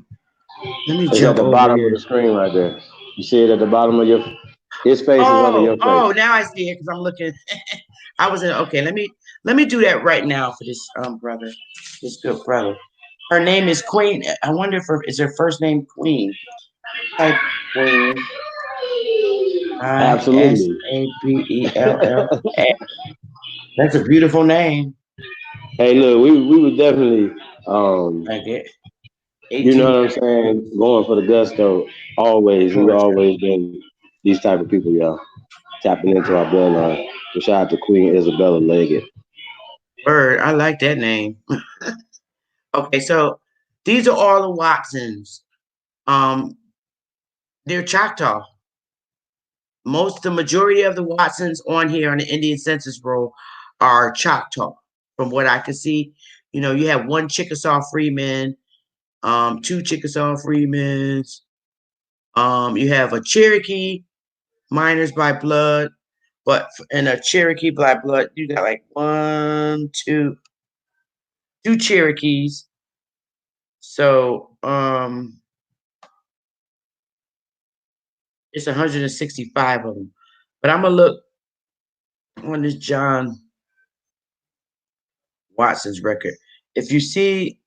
It's at jump the over bottom of here. the screen right there. You see it at the bottom of your. His face is under Oh, your face. oh, now I see it because I'm looking. I was in. Okay, let me do that right now for this brother, this good brother. Her name is Queen. I wonder if is her first name Queen. Type Queen. Absolutely. Isabell. That's a beautiful name. Hey, look, we were definitely, Like it. you know 18. what I'm saying, going for the gusto. Always, we Georgia. always been these type of people, y'all. tapping into our bloodline. So shout out to Queen Isabella Leggett. Word, I like that name. Okay, so these are all the Watsons. Um, they're Choctaw. The majority of the Watsons on here on the Indian census roll are Choctaw, from what I can see. You have one Chickasaw Freeman, two Chickasaw Freemans. You have a Cherokee miners by blood, but in a Cherokee by blood, you got like two Cherokees. So it's 165 of them. But I'm gonna look on this John Watson's record. If you see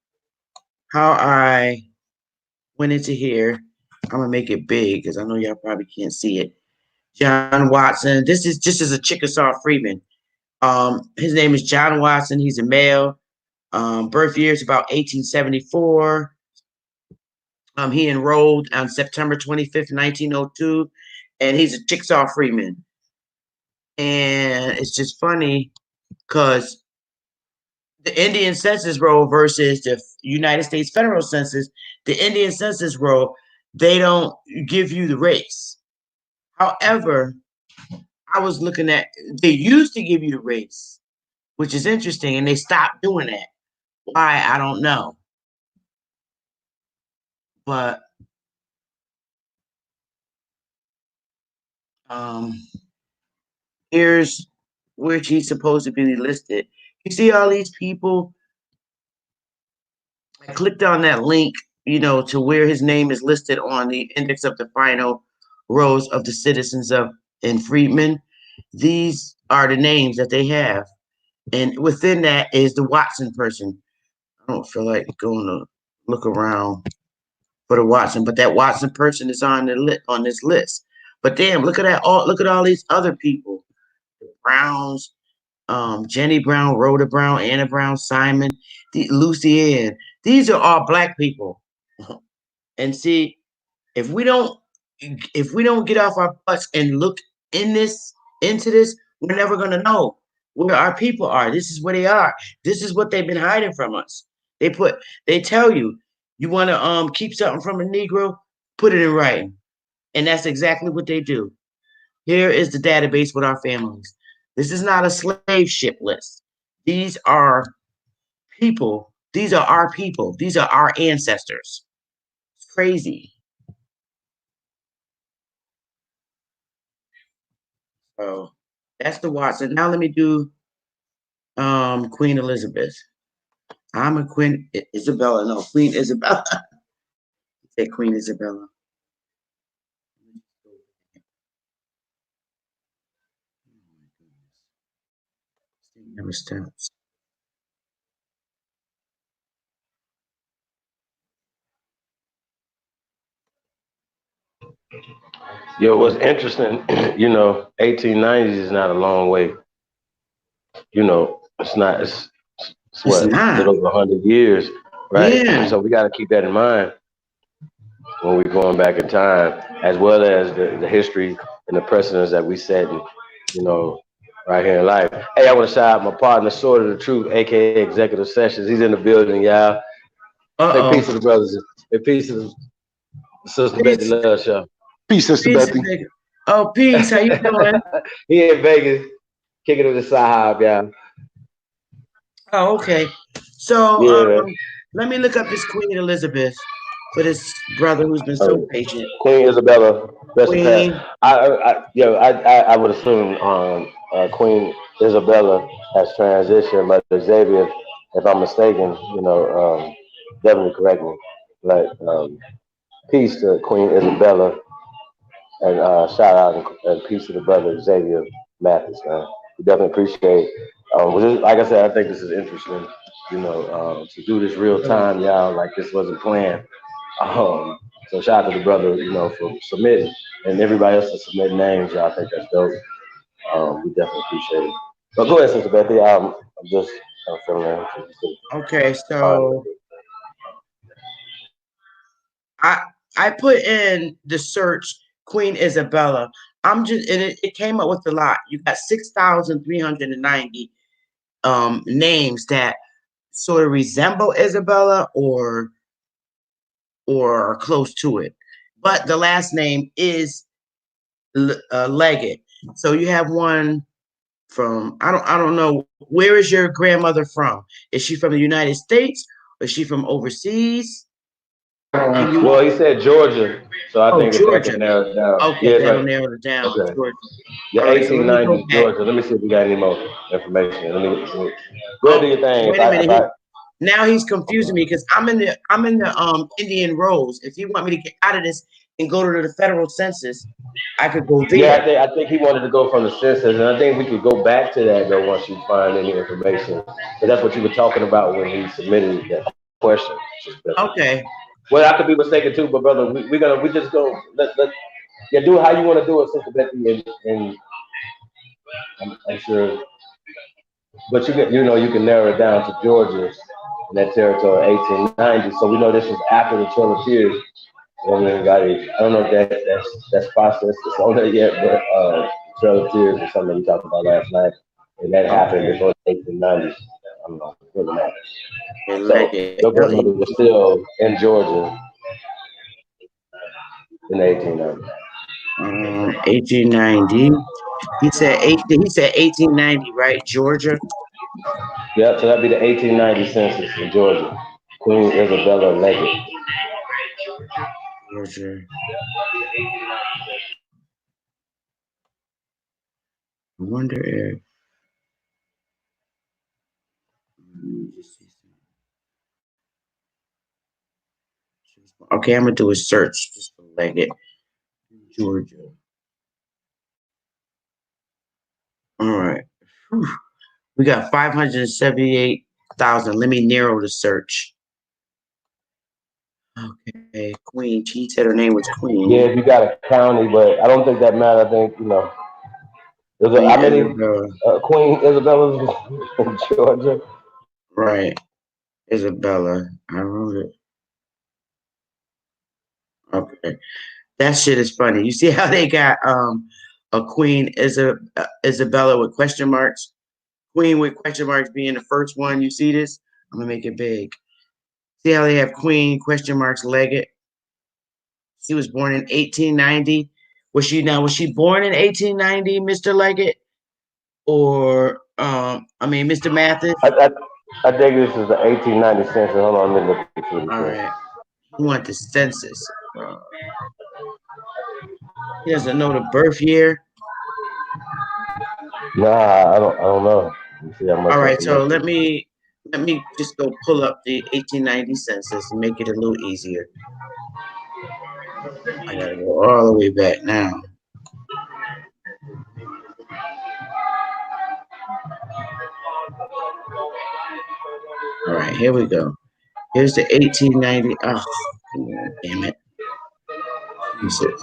how I went into here, I'm gonna make it big because I know y'all probably can't see it. John Watson. This is just as a Chickasaw Freeman. His name is John Watson. He's a male. Birth year is about 1874. He enrolled on September 25th, 1902, and he's a Chickasaw Freeman. And it's just funny because the Indian Census Roll versus the United States Federal Census, the Indian Census Roll, they don't give you the race. However, I was looking at, they used to give you the race, which is interesting, and they stopped doing that. Why, I don't know. But um, here's where he's supposed to be listed. You see all these people? I clicked on that link, to where his name is listed on the index of the final rows of the citizens of in Freedmen. These are the names that they have. And within that is the Watson person. I don't feel like going to look around for the Watson, but that Watson person is on on this list. But damn, look at all these other people. The Browns, Jenny Brown, Rhoda Brown, Anna Brown, Simon, Lucy Ann. These are all black people. And see, if we don't get off our butts and look into this, we're never gonna know where our people are. This is where they are. This is what they've been hiding from us. They tell you, you want to keep something from a Negro, put it in writing. And that's exactly what they do. Here is the database with our families. This is not a slave ship list. These are people. These are our people. These are our ancestors. It's crazy. So that's the Watson. Now let me do Queen Elizabeth. I'm a Queen Isabella. No, Queen Isabella. Say Queen Isabella. Never stops. Yo, what's interesting, 1890s is not a long way. It's not. It's It's what, a not. little over 100 years, right? Yeah. So we got to keep that in mind when we're going back in time, as well as the history and the precedents that we set, you know, right here in life. Hey, I want to shout out my partner, Sword of the Truth, aka Executive Sessions. He's in the building, y'all. Say peace Uh-oh. to the brothers. Say peace to the Sister Bethy Peace. Love Show. Peace, Sister Peace. Bethy. Oh, peace. How you doing? He in Vegas, kicking it with the Sahab, y'all. Oh, okay. So Yeah, man. let me look up this Queen Elizabeth for this brother who's been so Oh, patient. Queen Isabella, best of Pat. Queen. I would assume Queen Isabella has transitioned, but Xavier, if I'm mistaken, definitely correct me. But peace to Queen Isabella, and shout out and peace to the brother Xavier Mathis, man. We definitely appreciate. Like I said, I think this is interesting. To do this real time, y'all. Like this wasn't planned. So shout out to the brother, for submitting, and everybody else that submitted names. Y'all, I think that's dope. We definitely appreciate it. But go ahead, Sister Bethy. I'm just filling in. Okay, so I I put in the search Queen Isabella. I'm just, and it came up with a lot. You got 6,390 names that sort of resemble Isabella or are close to it, but the last name is Leggett. So you have one from I don't know, where is your grandmother from? Is she from the United States or is she from overseas? Can you? Well, he said Georgia, so I Oh, think if that can Georgia. narrow it down. Okay, Yeah, it's that'll right. narrow it down. Okay. Georgia. Yeah, All right, so let me go 1890 back. Georgia. Let me see if we got any more information. Let me go ahead and do Oh, your thing. wait a minute. If I Now he's confusing me because I'm in the Indian Roads. If you want me to get out of this and go to the federal census, I could go Yeah, there. I think he wanted to go from the census, and I think we could go back to that though once you find any information. But that's what you were talking about when he submitted that question. Okay. Well, I could be mistaken too, but brother, we just go let yeah, do it how you want to do it, Sister Bethy, and I'm sure. But you can narrow it down to Georgia and that territory, 1890. So we know this was after the Trail of Tears. I don't know if that's processed. It's on there yet, but Trail of Tears is something we talked about last night, and that happened Okay. before the 1890s. I don't know, it doesn't matter. So Leggett. your grandmother was Leggett. still in Georgia in the 1890s. 1890. He said 1890, right? Georgia. Yeah, so that'd be the 1890 census in Georgia. Queen Isabella Leggett. Georgia. I wonder if okay, I'm gonna do a search just for Leggett, Georgia. All right. Whew. We got 578,000. Let me narrow the search. Okay, Queen. She said her name was Yeah, Queen. if you got a county, but I don't think that matters. I think Queen how many Isabella. Queen Isabellas in Georgia? Right. Isabella. I wrote it. Okay. That shit is funny. You see how they got a Queen Isabella with question marks? Queen with question marks being the first one. You see this? I'm gonna make it big. See how they have Queen question marks Leggett? She was born in 1890. Was she born in 1890, Mr. Leggett? Or Mr. Mathis? I, I, I think this is the 1890 census. Hold on, let me look at All this. right. You want the census. He doesn't know the birth year. Nah, I don't know. Let's see how much All right, so information. let me just go pull up the 1890 census and make it a little easier. I gotta go all the way back now. All right, here we go. Here's the 1890. Oh, damn it. Jesus.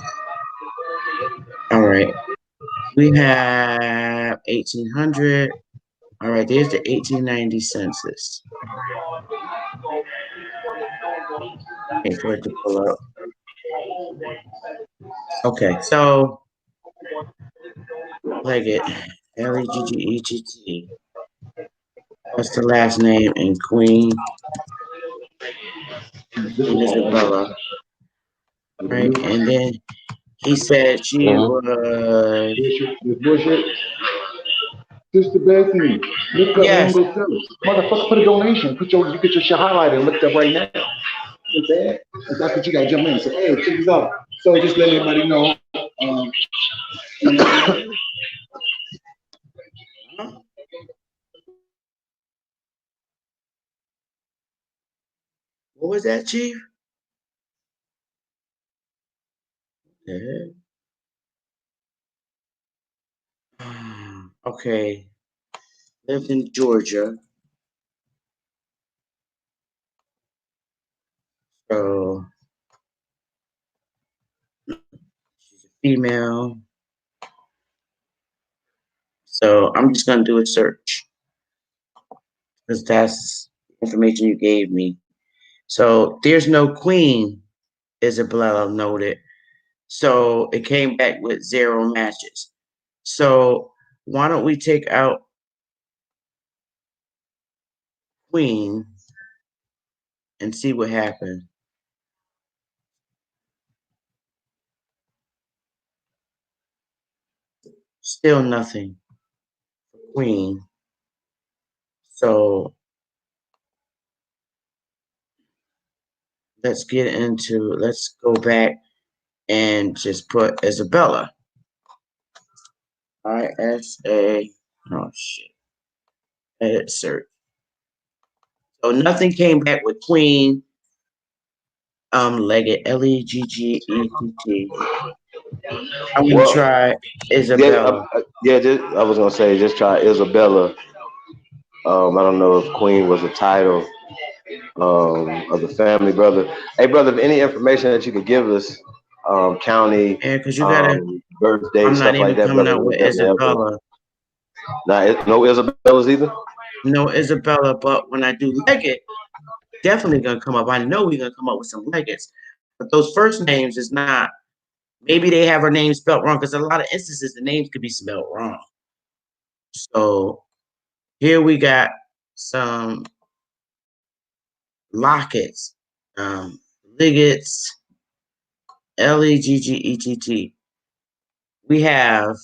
All right, we have 1800. All right, there's the 1890 census. Wait for it to pull up. Okay, so Leggett, Leggett. That's the last name, and Queen Isabella, right? And then he said she was. Sister Bethy, look up Yes. Mango Phillips. Motherfucker, put a donation. You get your shit highlighted and looked up right now. You know what I'm saying? That's what you gotta jump in and say, hey, check this out. So just let everybody know. What was that, Chief? Yeah. Okay. Lived in Georgia. So she's a female. So I'm just gonna do a search because that's information you gave me. So there's no Queen Isabella noted. So it came back with 0 matches. So why don't we take out Queen and see what happened? Still nothing for Queen. So let's go back and just put Isabella. ISA, oh shit, edit search. So nothing came back with Queen, Leggett, Leggett. I'm gonna try Isabella. I was gonna say just try Isabella. I don't know if Queen was a title of the family, brother. Hey, brother, if any information that you could give us, county, Yeah, because you gotta. birthday, I'm not stuff like even that, coming brother, out would with definitely help us. Isabella. No Isabellas either. No Isabella, but when I do Leggett, definitely gonna come up. I know we're gonna come up with some Leggets, but those first names is not. Maybe they have her name spelled wrong because a lot of instances the names could be spelled wrong. So here we got some Lockets, Liggets, Leggett. We have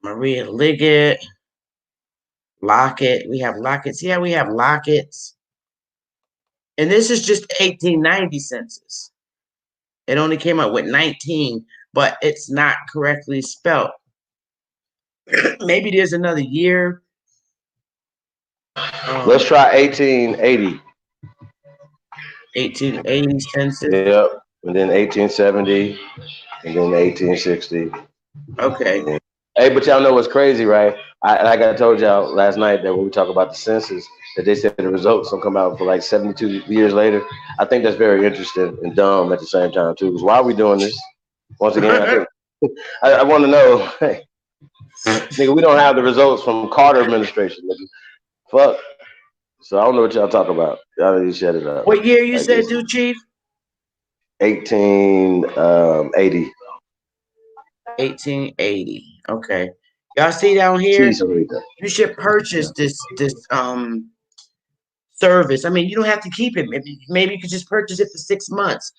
Maria Liggett, Lockett. We have Lockets. Yeah, we have Lockets. And this is just 1890 census. It only came out with 19, but it's not correctly spelled. Maybe there's another year. Let's try 1880. 1880 census. Yep. And then 1870, and then 1860. Okay. Hey, but y'all know what's crazy, right? Like I told y'all last night that when we talk about the census, that they said the results don't come out for like 72 years later. I think that's very interesting and dumb at the same time too. Because why are we doing this? Once again, I think I want to know, nigga, we don't have the results from Carter administration. Nigga. Fuck. So I don't know what y'all talk about. Y'all need to shut it up. What year you said, do Chief? 1880. 1880. Okay. Y'all see down here? You should purchase this service. I mean, you don't have to keep it. Maybe you could just purchase it for 6 months.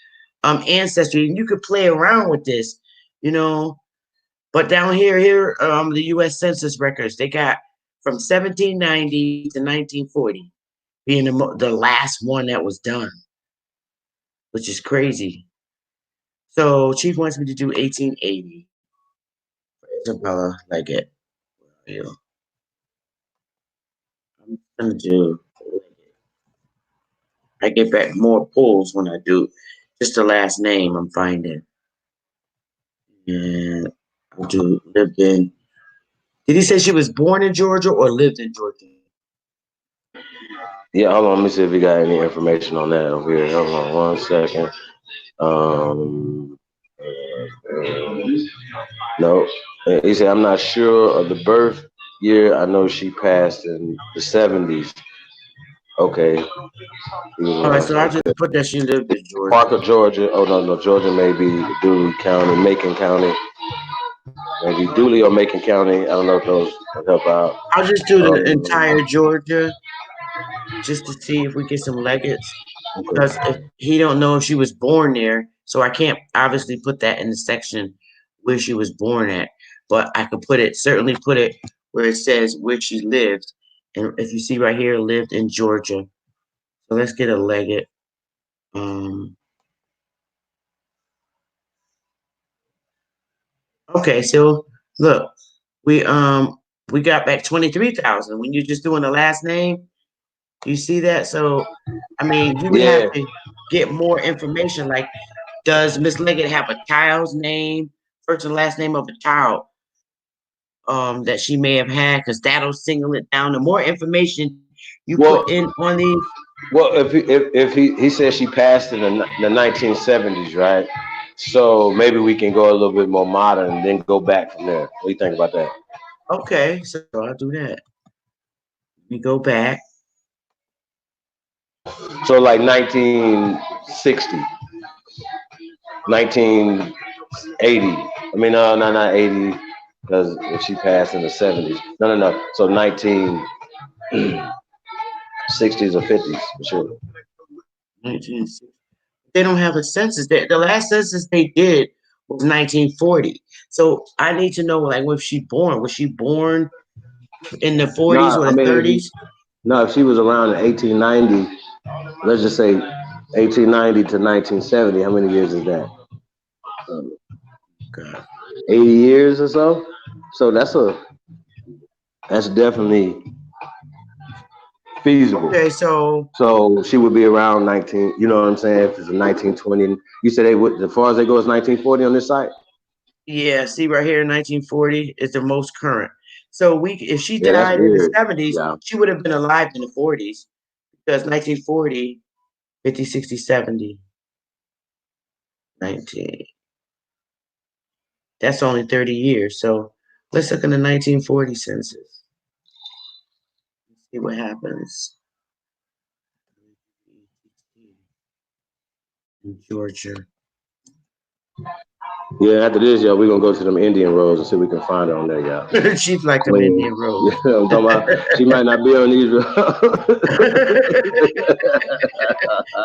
Ancestry, and you could play around with this, you know. But down here, the U.S. Census records, they got from 1790 to 1940 being the last one that was done, which is crazy. So Chief wants me to do 1880 for Isabella Leggett. I'm gonna do. I get back more pulls when I do just the last name I'm finding. And I'll do lived in. Did he say she was born in Georgia or lived in Georgia? Yeah, hold on. Let me see if we got any information on that over here. Hold on 1 second. No. He said, I'm not sure of the birth year. I know she passed in the 70s. Okay. All right, so I just put that she lived in Georgia. Parker, Georgia. Oh, no. Georgia may be Dooley County, Macon County. Maybe Dooley or Macon County. I don't know if those will help out. I'll just do the entire Georgia just to see if we get some Leggets. Because if he don't know if she was born there, so I can't obviously put that in the section where she was born at. But I could certainly put it where it says where she lived. And if you see right here, lived in Georgia. So let's get a Leggett. Okay, so look, we got back 23,000 when you're just doing the last name. You see that? So I mean, you would have to get more information. Like, does Miss Leggett have a child's name, first and last name of a child that she may have had? Because that'll single it down. The more information you put in on these. Well, if he says she passed in the 1970s, right? So maybe we can go a little bit more modern and then go back from there. What do you think about that? Okay, so I'll do that. We go back. So like 19 1960, 1980. I mean, no, not 80, because she passed in the 70s. No. So 1960s or 50s for sure. 1960. They don't have a census. The last census they did was 1940. So I need to know, like, when she born? Was she born in the 40s No, or I the mean, 30s? no, if she was around in 1890, let's just say 1890 to 1970, how many years is that? God. 80 years or so. So that's definitely feasible. Okay, so So she would be around 19. You know what I'm saying? If it's a 1920, you said they would. As far as they go, it's 1940 on this site. yeah, see right here, 1940 is the most current. So if she Yeah, that's died in the weird. 70s, Yeah. she would have been alive in the 40s because 1940, 50, 60, 70, 19. That's only 30 years. So let's look in the 1940 census. See what happens in Georgia. Yeah, after this, y'all, we're gonna go to them Indian roads and see if we can find her on there, y'all. She's like I them mean, Indian roads. yeah, I'm talking about she might not be on these roads.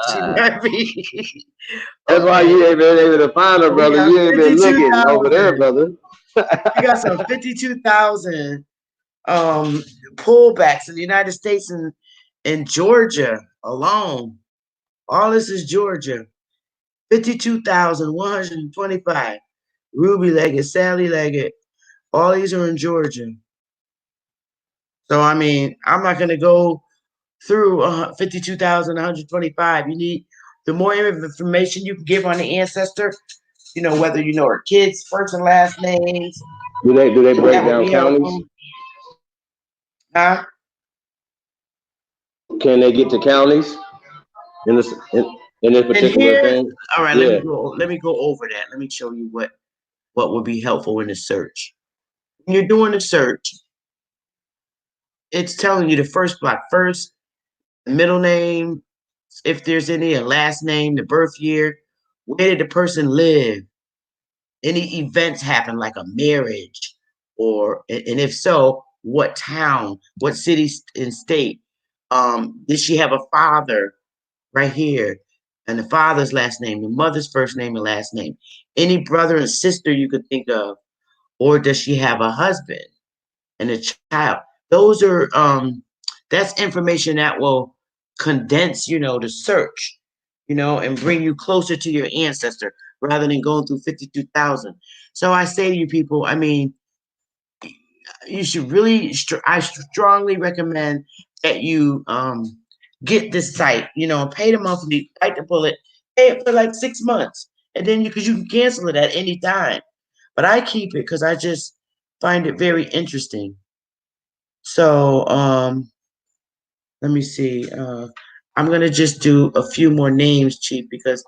She might be. That's why you ain't been able to find her, We brother. got You ain't been looking over there, 52,000. brother. We got some 52,000 pullbacks in the United States and in Georgia alone. All this is Georgia. 52,125. Ruby Leggett, Sally Leggett. All these are in Georgia. So I mean, I'm not gonna go through 52,125. You need the more information you can give on the ancestor. You know, whether you know her kids' first and last names. Do they break That would down be counties? helpful. Huh? Can they get to counties in this And particular here, thing? all right, Yeah. let me go over that. Let me show you what would be helpful in the search. When you're doing the search, it's telling you the first block, first, middle name, if there's any, a last name, the birth year, where did the person live, any events happen like a marriage, or and if so, what town, what city and state. Did she have a father? Right here, and the father's last name, the mother's first name and last name, any brother and sister you could think of, or does she have a husband and a child? Those are that's information that will condense, the search, and bring you closer to your ancestor rather than going through 52,000. So I say to you people, I mean, you should really, I strongly recommend that you get this site, pay the monthly, bite the bullet, pay it for like 6 months. And then because you can cancel it at any time. But I keep it because I just find it very interesting. So let me see. I'm gonna just do a few more names, Chief, because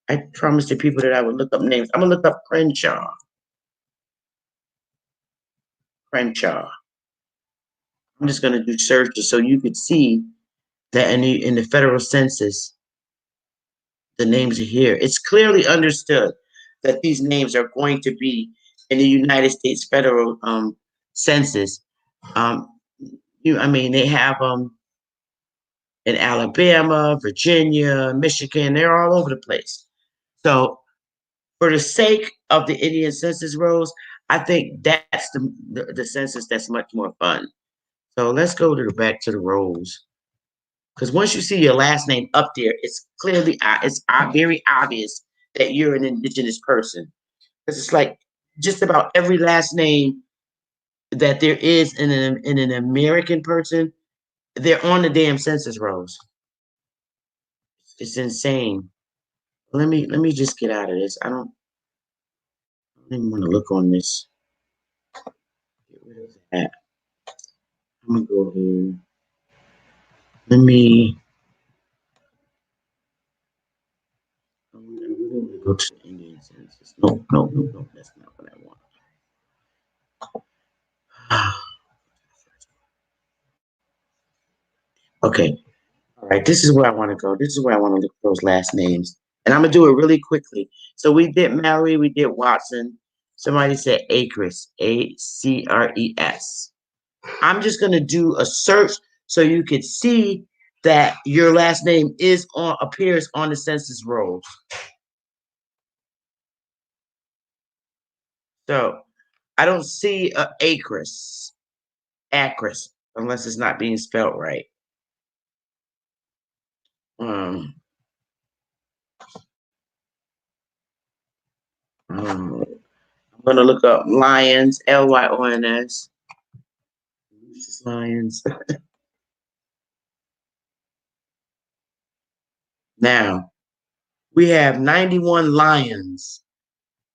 I promised the people that I would look up names. I'm gonna look up Crenshaw. Crenshaw. I'm just gonna do searches so you could see that in the federal census, the names are here. It's clearly understood that these names are going to be in the United States federal census. Um, they have them in Alabama, Virginia, Michigan. They're all over the place. So, for the sake of the Indian census rolls, I think that's the census that's much more fun. So let's go back to the rolls. Because once you see your last name up there, it's clearly very obvious that you're an indigenous person. Because it's like just about every last name that there is in an American person, they're on the damn census rolls. It's insane. Let me just get out of this. I don't even want to look on this. Get rid of that. I'm gonna go here. Let me. I really want to go to the Indian census. No. That's not what I want. Okay. All right, this is where I want to go. This is where I want to look for those last names. And I'm going to do it really quickly. So we did Mallory, we did Watson. Somebody said Acres, Acres. I'm just going to do a search so you can see that your last name appears on the census rolls. So I don't see Acres, unless it's not being spelled right. I'm gonna look up Lions, Lyons. Lions. Now we have 91 lions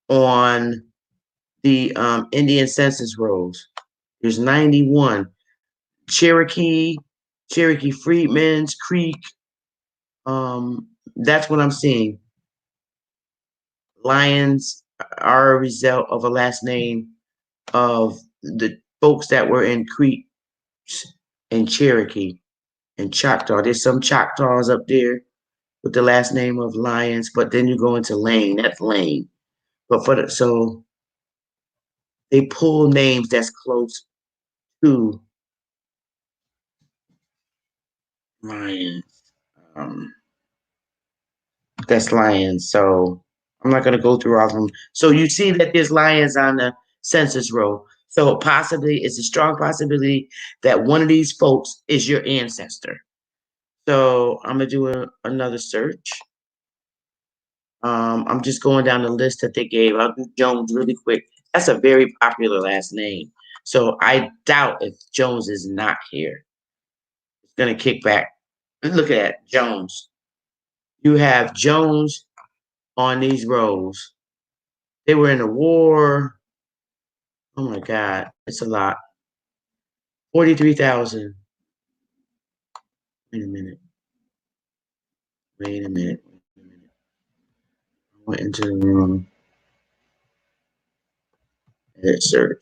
on the Indian census rolls. There's 91. Cherokee Freedmen's Creek. That's what I'm seeing. Lions are a result of a last name of the folks that were in Creek and Cherokee and Choctaw. There's some Choctaws up there with the last name of Lyons, but then you go into Lane. That's Lane. But so they pull names that's close to Lyons. That's Lions. So I'm not going to go through all of them. So you see that there's Lions on the census roll. So possibly it's a strong possibility that one of these folks is your ancestor. So I'm going to do another search. I'm just going down the list that they gave. I'll do Jones really quick. That's a very popular last name. So I doubt if Jones is not here. It's going to kick back. Look at that, Jones. You have Jones on these rows. They were in the war. Oh my God, it's a lot. 43,000. Wait a minute. Wait a minute. I went into the room. Edit search.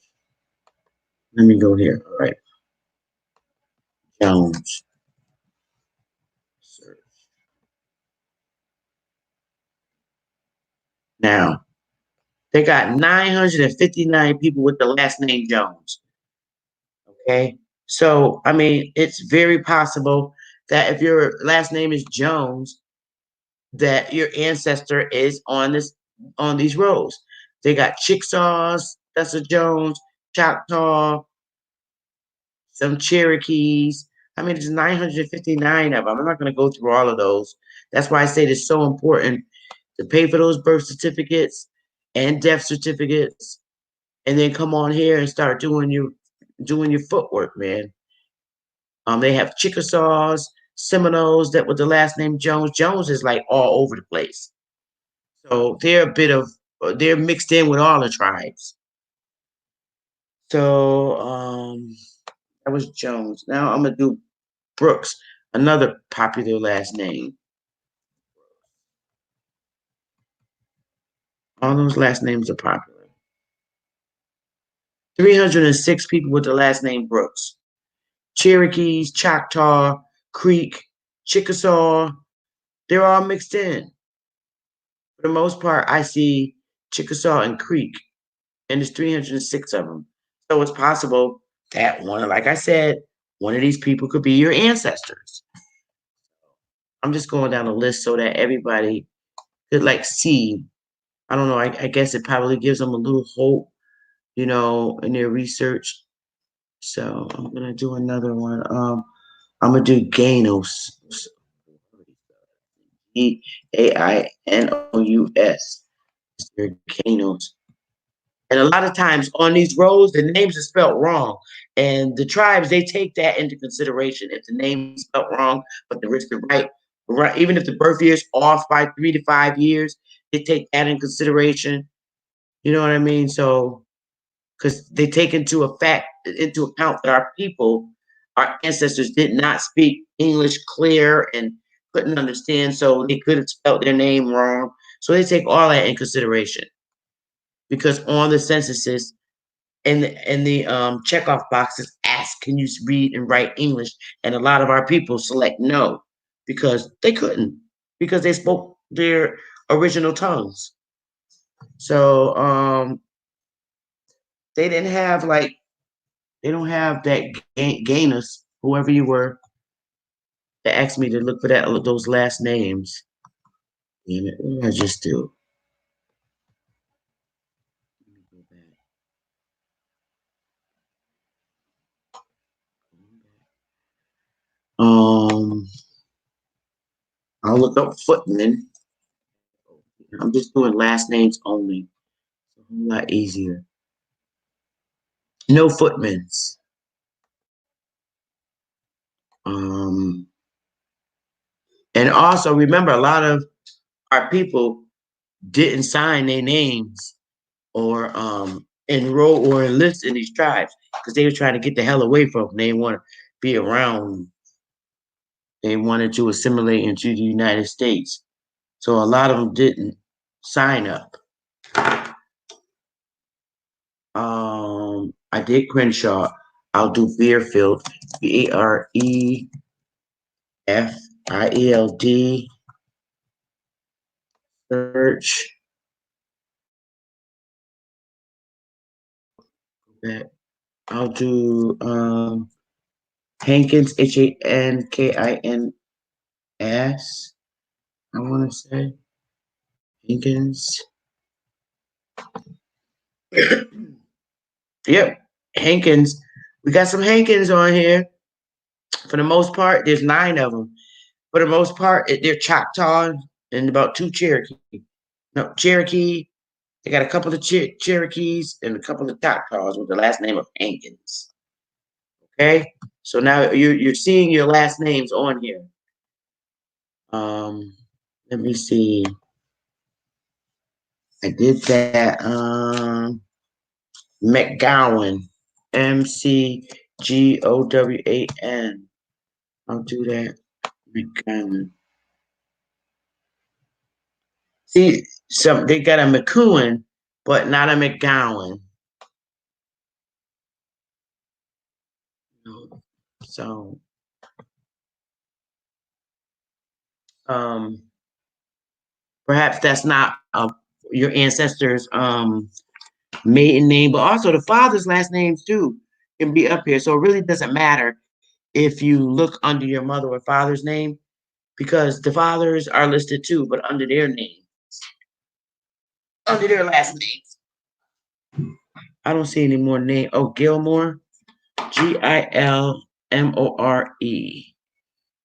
Let me go here. All right. Jones. Search. Now, they got 959 people with the last name Jones. Okay. So, I mean, it's very possible that if your last name is Jones, that your ancestor is on these rows. They got Chickasaws, that's a Jones, Choctaw, some Cherokees. I mean, there's 959 of them. I'm not going to go through all of those. That's why I say it's so important to pay for those birth certificates and death certificates, and then come on here and start doing your footwork, man. They have Chickasaws, Seminoles that with the last name Jones. Jones is like all over the place. So they're mixed in with all the tribes. So that was Jones. Now I'm gonna do Brooks, another popular last name. All those last names are popular. 306 people with the last name Brooks. Cherokees, Choctaw, Creek, Chickasaw, they're all mixed in. For the most part, I see Chickasaw and Creek, and there's 306 of them. So it's possible that like I said, one of these people could be your ancestors. I'm just going down the list so that everybody could like see. I don't know. I guess it probably gives them a little hope, in their research. So I'm gonna do another one. I'm gonna do Gainous. Gainous. Gainous. And a lot of times on these roads, the names are spelled wrong. And the tribes, they take that into consideration. If the name is spelled wrong, but the risk is right, even if the birth year is off by 3 to 5 years, they take that in consideration. You know what I mean? So, because they take into account that our ancestors did not speak English clear and couldn't understand, so they could have spelled their name wrong. So they take all that in consideration. Because on the censuses, and the checkoff boxes ask, can you read and write English? And a lot of our people select no, because they couldn't, because they spoke their original tongues. So they didn't have like, they don't have that gainus, whoever you were, that asked me to look for those last names. Damn it, what did I just do? Let me go back. I'll look up footmen. I'm just doing last names only. It's a whole lot easier. No footmans. And also remember, a lot of our people didn't sign their names or enroll or enlist in these tribes because they were trying to get the hell away from them. They didn't want to be around. They wanted to assimilate into the United States. So a lot of them didn't sign up. I did Crenshaw. I'll do Beerfield. Berefield. Search. I'll do Hankins, Hankins. I want to say Hankins. Yep, Hankins. We got some Hankins on here. For the most part, there's 9 of them. For the most part, they're Choctaw and about 2 Cherokee. No, Cherokee. They got a couple of Cherokees and a couple of Choctaws with the last name of Hankins. Okay, so now you're seeing your last names on here. Let me see. I did that. McGowan. McGowan. I'll do that. McGowan. See, they got a McCowan, but not a McGowan. So, perhaps that's not your ancestors' maiden name, but also the father's last names too can be up here. So it really doesn't matter if you look under your mother or father's name, because the fathers are listed too, but under their name, under their last names. I don't see any more name. Oh, Gilmore, Gilmore.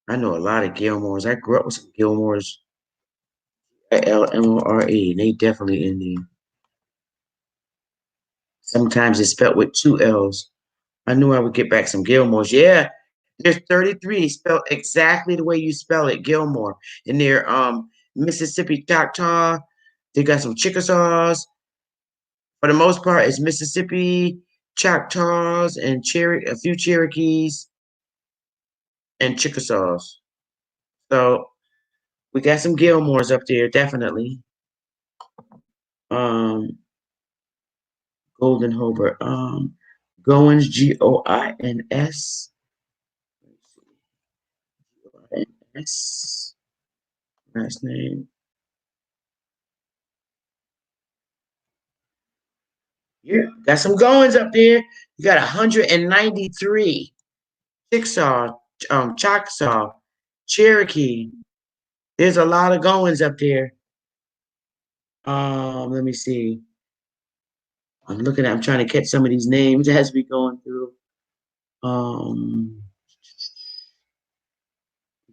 I know a lot of Gilmores. I grew up with some Gilmores. Gilmore. They definitely Indian. Sometimes it's spelled with 2 L's. I knew I would get back some Gilmores. Yeah, there's 33 spelled exactly the way you spell it, Gilmore. And they're Mississippi Choctaw. They got some Chickasaws. For the most part, it's Mississippi Choctaws and a few Cherokees and Chickasaws. So we got some Gilmores up there, definitely. Golden Hobart. Goins, Goins. Goins. Last name. Yeah, got some Goins up there. You got 193. Chickasaw, Choctaw, Cherokee. There's a lot of Goins up there. Let me see. I'm trying to catch some of these names as we going through.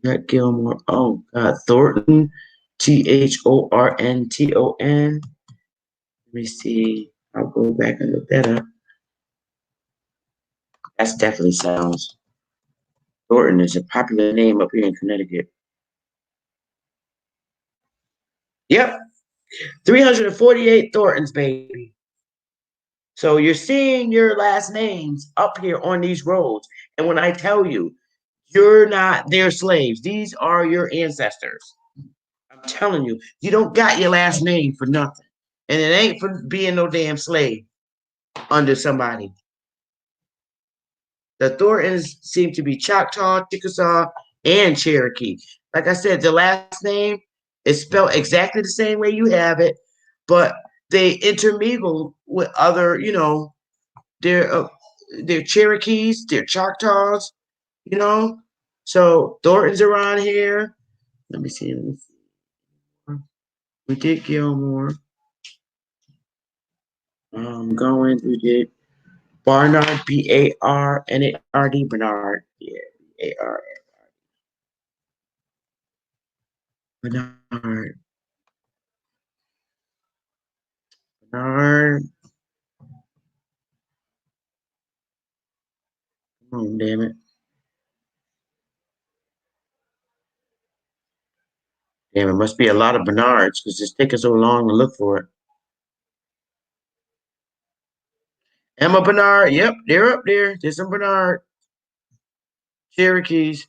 Got Gilmore. Oh God, Thornton, Thornton. Let me see. I'll go back and look that up. That's definitely sounds. Thornton is a popular name up here in Connecticut. Yep, 348 Thorntons, baby. So you're seeing your last names up here on these roads. And when I tell you, you're not their slaves. These are your ancestors. I'm telling you, you don't got your last name for nothing. And it ain't for being no damn slave under somebody. The Thorntons seem to be Choctaw, Chickasaw, and Cherokee. like I said, the last name is spelled exactly the same way you have it, but they intermingle with other, they're Cherokees, they're Choctaws, you know. So Thornton's around here. Let me see. We did Gilmore. Going. We did Barnard, Barnard, Bernard. Yeah, Bart. Bernard. Bernard. Oh, damn it. Damn, it must be a lot of Bernards because it's taking so long to look for it. Emma Bernard. Yep, they're up there. There's some Bernard. Cherokees.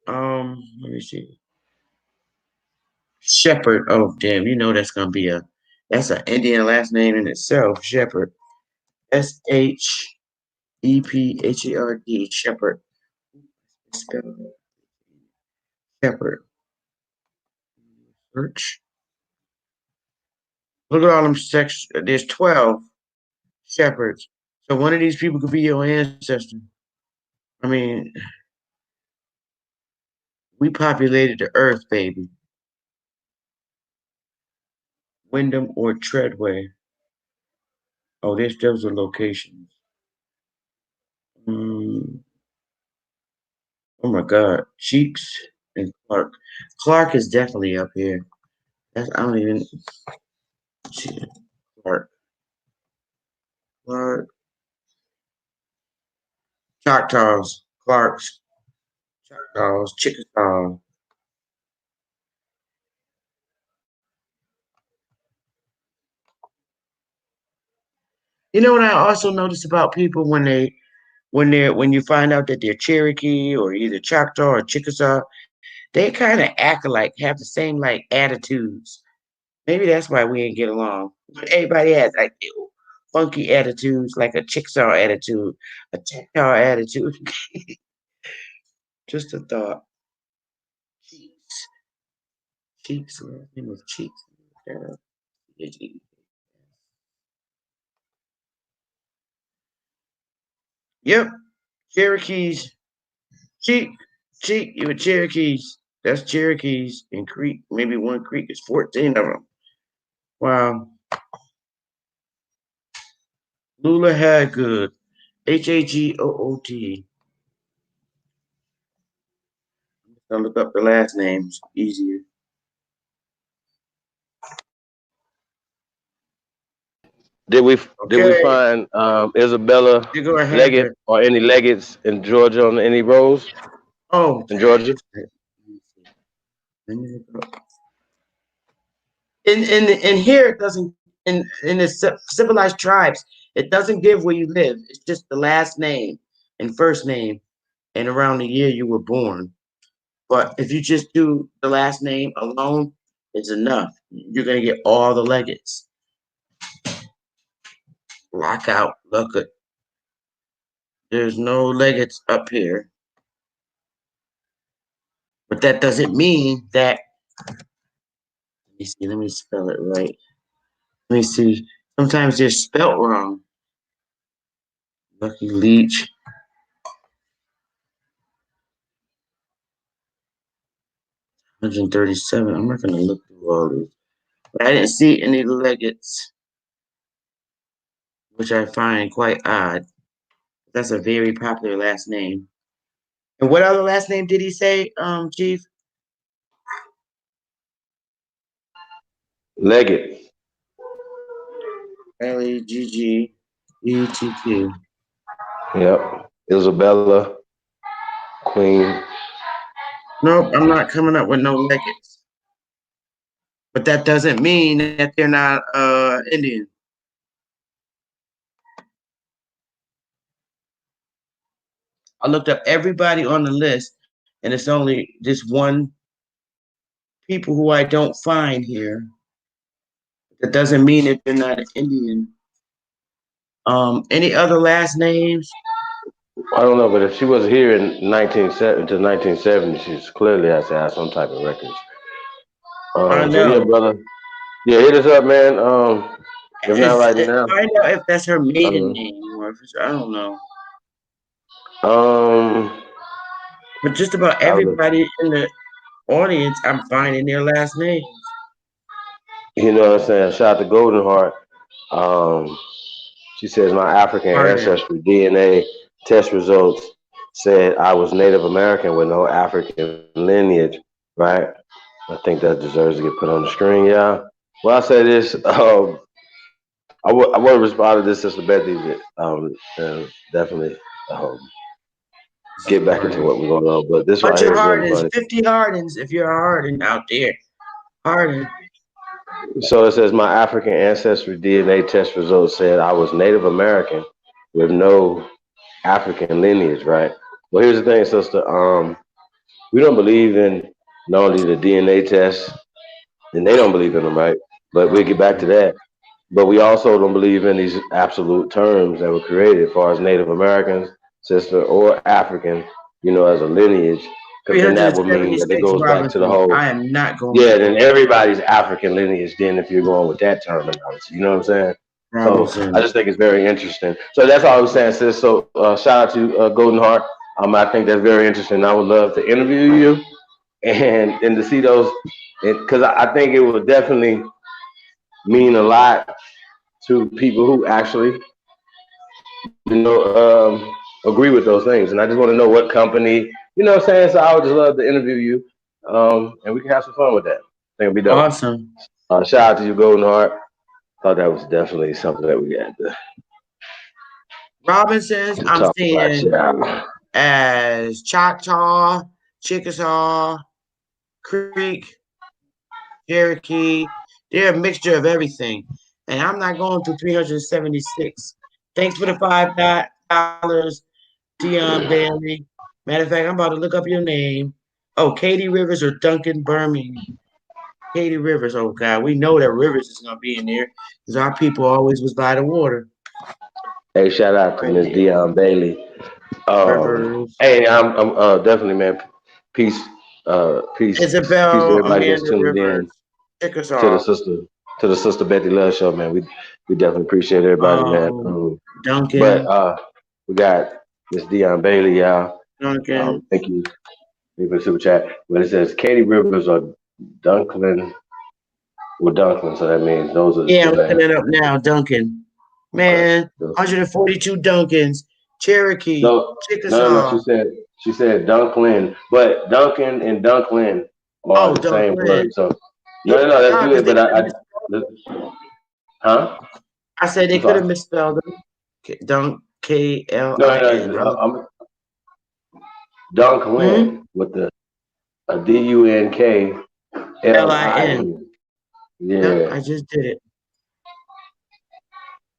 Let me see. Shepherd. Oh, damn. You know that's an Indian last name in itself. Shepherd. Sheperd. Shepherd. Shepherd. Search. Look at all them There's 12 shepherds. So one of these people could be your ancestor. I mean, we populated the earth, baby. Wyndham or Treadway. Oh, those are locations. Oh my God. Cheeks and Clark. Clark is definitely up here. I don't even see it. Clark. Choctaws. Clarks. Choctaws. Chickasaw. You know what I also notice about people when you find out that they're Cherokee or either Choctaw or Chickasaw, they kind of act like have the same like attitudes. Maybe that's why we ain't get along. Everybody has like funky attitudes, like a Chickasaw attitude, a Choctaw attitude. Just a thought. Cheeks. Cheeks. Name of Cheeks. Yep. Cherokees. Cheek. Cheek. You were Cherokees. That's Cherokees in Creek. Maybe one Creek is 14 of them. Wow. Lula Haggood. Hagoot. I'll look up the last names. Easier. Did we Okay. find Isabella You go ahead. Leggett or any Leggetts in Georgia on any rows Oh, in Georgia? In here it doesn't in the civilized tribes it doesn't give where you live. It's just the last name and first name and around the year you were born. But if you just do the last name alone, it's enough. You're gonna get all the Leggets. Lockout. Look at. There's no Leggets up here. But that doesn't mean that. Let me see. Let me spell it right. Let me see. Sometimes they're spelt wrong. Lucky Leech. 137. I'm not going to look through all these. But I didn't see any Leggets, which I find quite odd. That's a very popular last name. And what other last name did he say, Chief? Leggett. Leggettq. Yep. Isabella, Queen. Nope, I'm not coming up with no Leggets. But that doesn't mean that they're not Indian. I looked up everybody on the list, and it's only this one people who I don't find here. That doesn't mean that they're not Indian. Any other last names? I don't know, but if she was here in 1970, she's clearly has to have some type of records. I So yeah, know. brother. Yeah, hit us up, man. If not right now. Find out if that's her maiden Uh, name or if it's, I don't know. um, But just about I was, everybody in the audience, I'm finding their last names. you know what I'm saying? Shout out to Golden Heart. Um, she says my African Pardon. ancestry DNA test results said I was Native American with no African lineage, right? I think that deserves to get put on the screen, yeah. Well, I say this, I would have responded to this, Sister Bethy, definitely um, This is get back into Pardon. what we're going on. But this right Bunch of here is really Hardens, funny. 50 Hardens if you're a Harden out there. Harden. So it says my African ancestry DNA test results said I was Native American with no African lineage, right? Well, here's the thing, sister. We don't believe in not only the DNA tests, and they don't believe in them, right? But we'll get back to Robinson. that. But we also don't believe in these absolute terms that were created as far as Native Americans, sister, or African, as a lineage, because then that would mean that it 376 goes back to the Robinson. whole, I am not going yeah, to then everybody's African lineage, then if you're going with that terminology, you know what I'm saying? So I Robinson. just think it's very interesting. So that's all I was saying, sis. So shout out to Golden Heart. I think that's very interesting. I would love to interview you and to see those, because I think it would definitely mean a lot to people who actually, agree with those things. And I just want to know what company, you know what I'm saying? So I would just love to interview you, and we can have some fun with that. I think it'll be dope. Awesome. Shout out to you, Golden Heart. Thought that was definitely something that we had Robinsons, to I'm talk about. seeing Yeah. as Choctaw, Chickasaw, Creek, Cherokee. They're a mixture of everything. And I'm not going through 376. Thanks for the $5, Dion Bailey. Matter of fact, I'm about to look up your name. Oh, Katie Rivers or Duncan Birmingham. Katie Rivers. Oh God, we know that Rivers is gonna be in there because our people always was by the water. Hey, shout out to Right Miss there. Dion Bailey. Rivers. Hey, I'm definitely, man. Peace, peace to Isabel everybody that's Amanda tuned Rivers. in to the Chickasaw. sister to the Sister Bethy Love Show, man. We definitely appreciate everybody, man. But Duncan. we got Miss Dion Bailey, y'all. Duncan. Thank you for the super chat. But it says Katie Rivers or Dunklin or Dunklin, so that means those are the Yeah, two I'm looking names. it up now. Duncan. Okay. Man, 142 Duncans. Cherokee. No, no. Chickasaw. She said Dunklin, but Duncan and Dunklin are Oh, the same word. Duncan. So Yeah, no, that's because good. they But could have misspelled them. huh? I said they I'm could have sorry. misspelled them. Dunk No, Klin. I'm Dunklin with the a Lin. Dunklin. Yep, Yeah. I just did it.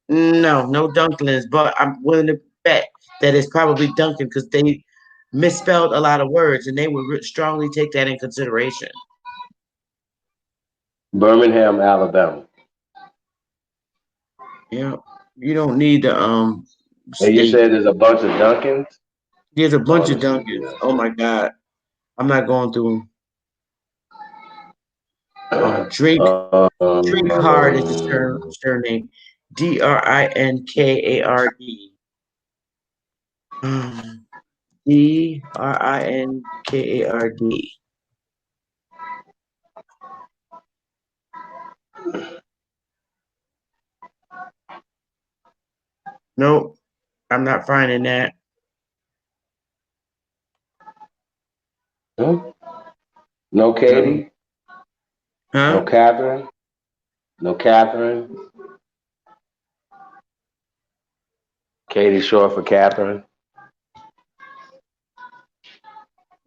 No Dunklins, but I'm willing to bet that it's probably Duncan because they misspelled a lot of words and they would strongly take that in consideration. Birmingham, Alabama. Yeah, you don't need the And you state. said there's a bunch of Duncans? There's a Oh, bunch of this is Duncans. Oh my God, I'm not going through. Drink Hard is the surname. Drinkard. Drinkard. Nope, I'm not finding that. No No. Katie? No Huh? Catherine? No Catherine? Katie short for Catherine?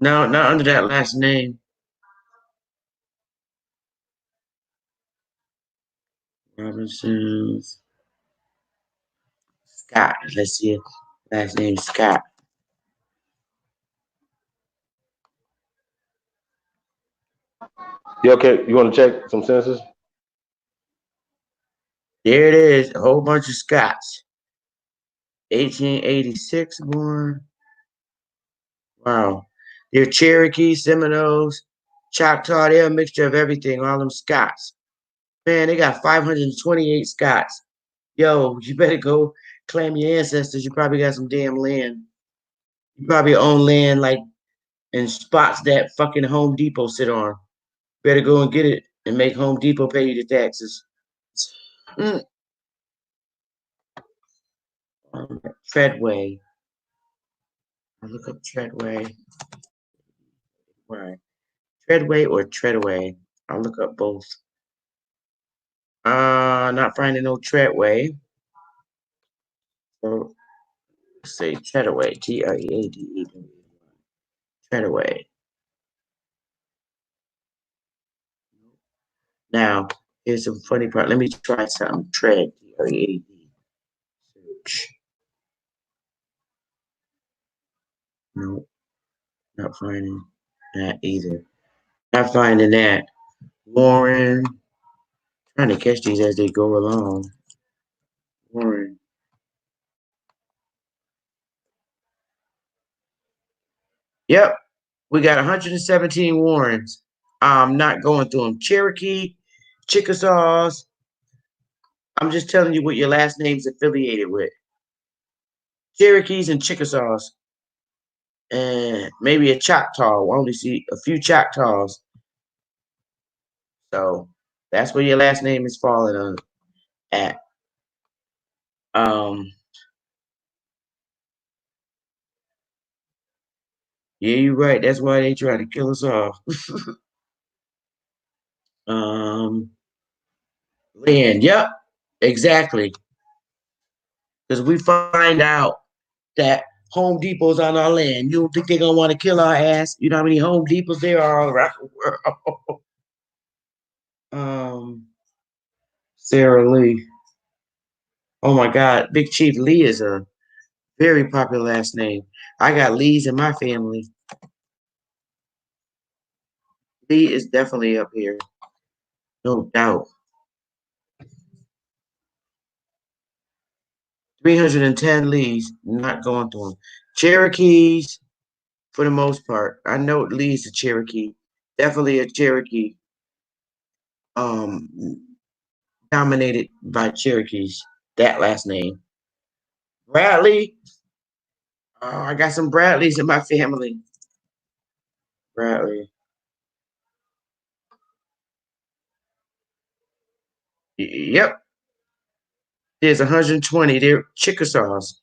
No, not under that last name. Robinson's Scott. Let's see. Last name Scott. You okay? You want to check some census? There it is. A whole bunch of Scotts. 1886 born. Wow. They're Cherokee, Seminoles, Choctaw. They're a mixture of everything. All them Scots. Man, they got 528 Scots. Yo, you better go claim your ancestors. You probably got some damn land. You probably own land like in spots that fucking Home Depot sit on. Better go and get it and make Home Depot pay you the taxes. Mm. Treadway. I look up Treadway. Right. Treadway or Treadaway. I'll look up both. Not finding no Treadway. So say Treadaway. Treade. Treadaway. Now, here's some funny part. Let me try something. Tread. Tread. Search. No, not finding that either. Not finding that. Warren. Trying to catch these as they go along. Warren. Yep. We got 117 Warrens. I'm not going through them. Cherokee, Chickasaws. I'm just telling you what your last name's affiliated with. Cherokees and Chickasaws. And maybe a Choctaw. I only see a few Choctaws. So that's where your last name is falling on at. Yeah, you're right. That's why they try to kill us off. Land. Yep, exactly. Because we find out that Home Depot's on our land. You don't think they're gonna want to kill our ass? You know how many Home Depots there are all around the world? Sarah Lee. Oh my God, Big Chief Lee is a very popular last name. I got Lees in my family. Lee is definitely up here, no doubt. 310 Lees, not going through them. Cherokees, for the most part. I know Lee's a Cherokee. Definitely a Cherokee. Dominated by Cherokees. That last name. Bradley. Oh, I got some Bradleys in my family. Bradley. Yep. There's 120. They're Chickasaws.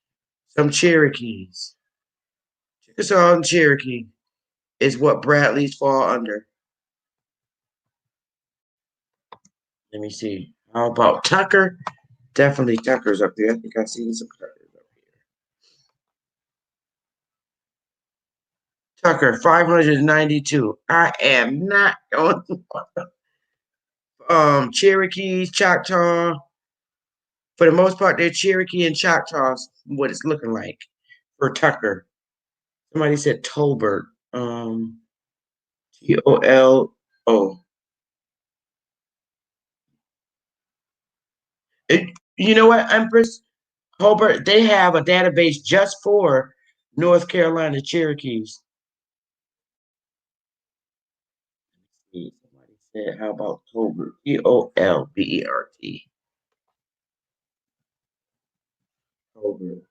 Some Cherokees. Chickasaw and Cherokee is what Bradleys fall under. Let me see. How about Tucker? Definitely Tucker's up there. I think I've seen some Tuckers up here. Tucker, 592. I am not going. Cherokees, Choctaw. For the most part, they're Cherokee and Choctaws. What it's looking like for Tucker. Somebody said Tolbert. Tolo. You know what, Empress? Hobart, they have a database just for North Carolina Cherokees. Somebody said, how about Tolbert? Tolbert. Tolbert.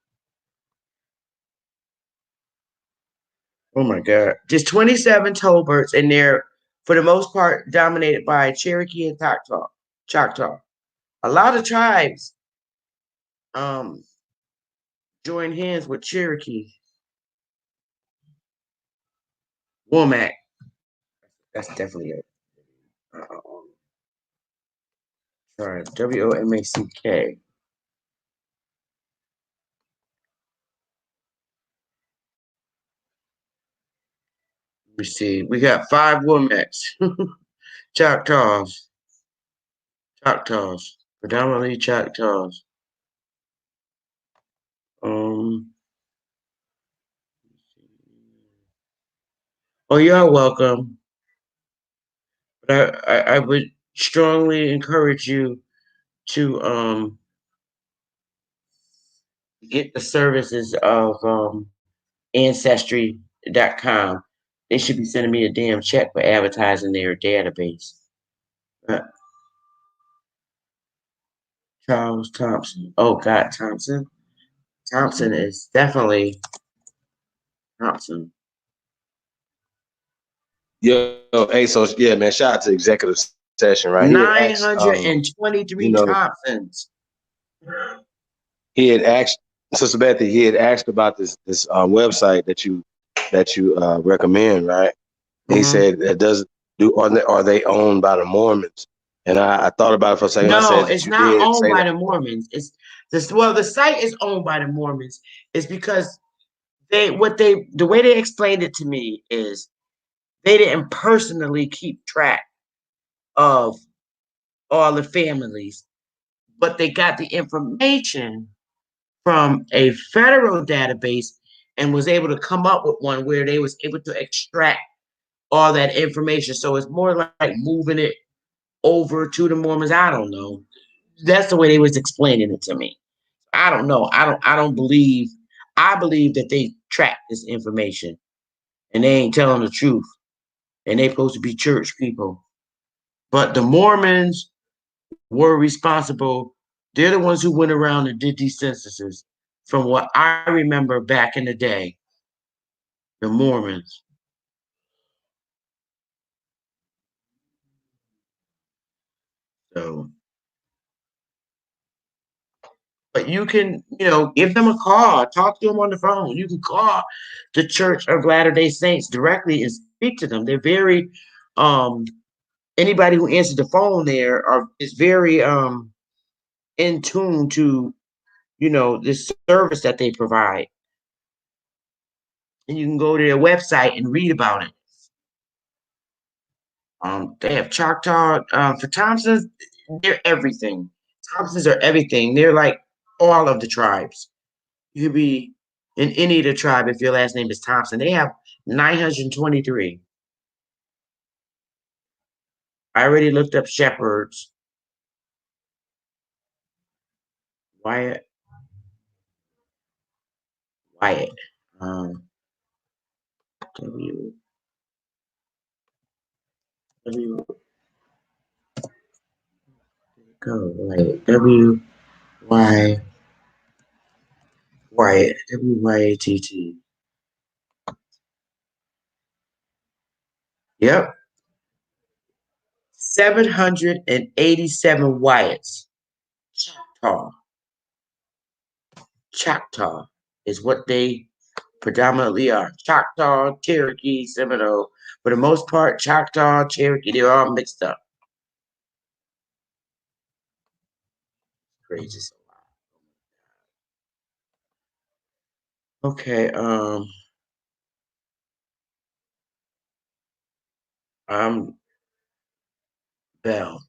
Oh my God. There's 27 Tolberts, and they're, for the most part, dominated by Cherokee and Choctaw. A lot of tribes join hands with Cherokee. Womack. That's definitely it. Sorry, Womack. Let me see. We got 5 Womacks. Choctaws. Predominantly Choctaws. Oh, you're welcome. But I would strongly encourage you to get the services of Ancestry .com. They should be sending me a damn check for advertising their database. Charles Thompson. Oh God, Thompson. Thompson is definitely Thompson. Yo, hey, so yeah, man, shout out to executive session, right? 923 Thompsons. He had asked Sister Bethy, he had asked about this website that you recommend, right? And he said, are they owned by the Mormons? And I thought about it for a second. No, I said, it's you not did owned say by that. the Mormons. It's this. Well, the site is owned by the Mormons. It's because the way they explained it to me is they didn't personally keep track of all the families, but they got the information from a federal database and was able to come up with one where they was able to extract all that information. So it's more like moving it over to the Mormons. I don't know. That's the way they was explaining it to me. I don't know. I don't believe. I believe that they track this information and they ain't telling the truth. And they supposed to be church people. But the Mormons were responsible. They're the ones who went around and did these censuses. From what I remember back in the day, the Mormons. So, but you can, give them a call, talk to them on the phone. You can call the Church of Latter-day Saints directly and speak to them. They're very, anybody who answers the phone there is very in tune to, this service that they provide. And you can go to their website and read about it. They have Choctaw. For Thompsons, they're everything. Thompsons are everything. They're like all of the tribes. You could be in any of the tribe if your last name is Thompson. They have 923. I already looked up shepherds. Wyatt. W. W. Go. Wyatt. W. Y. Wyatt. W-Y-A-T-T. Yep. 787 Wyatts. Choctaw is what they predominantly are. Choctaw, Cherokee, Seminole. For the most part, Choctaw, Cherokee, they're all mixed up. Crazy. Okay, Bell.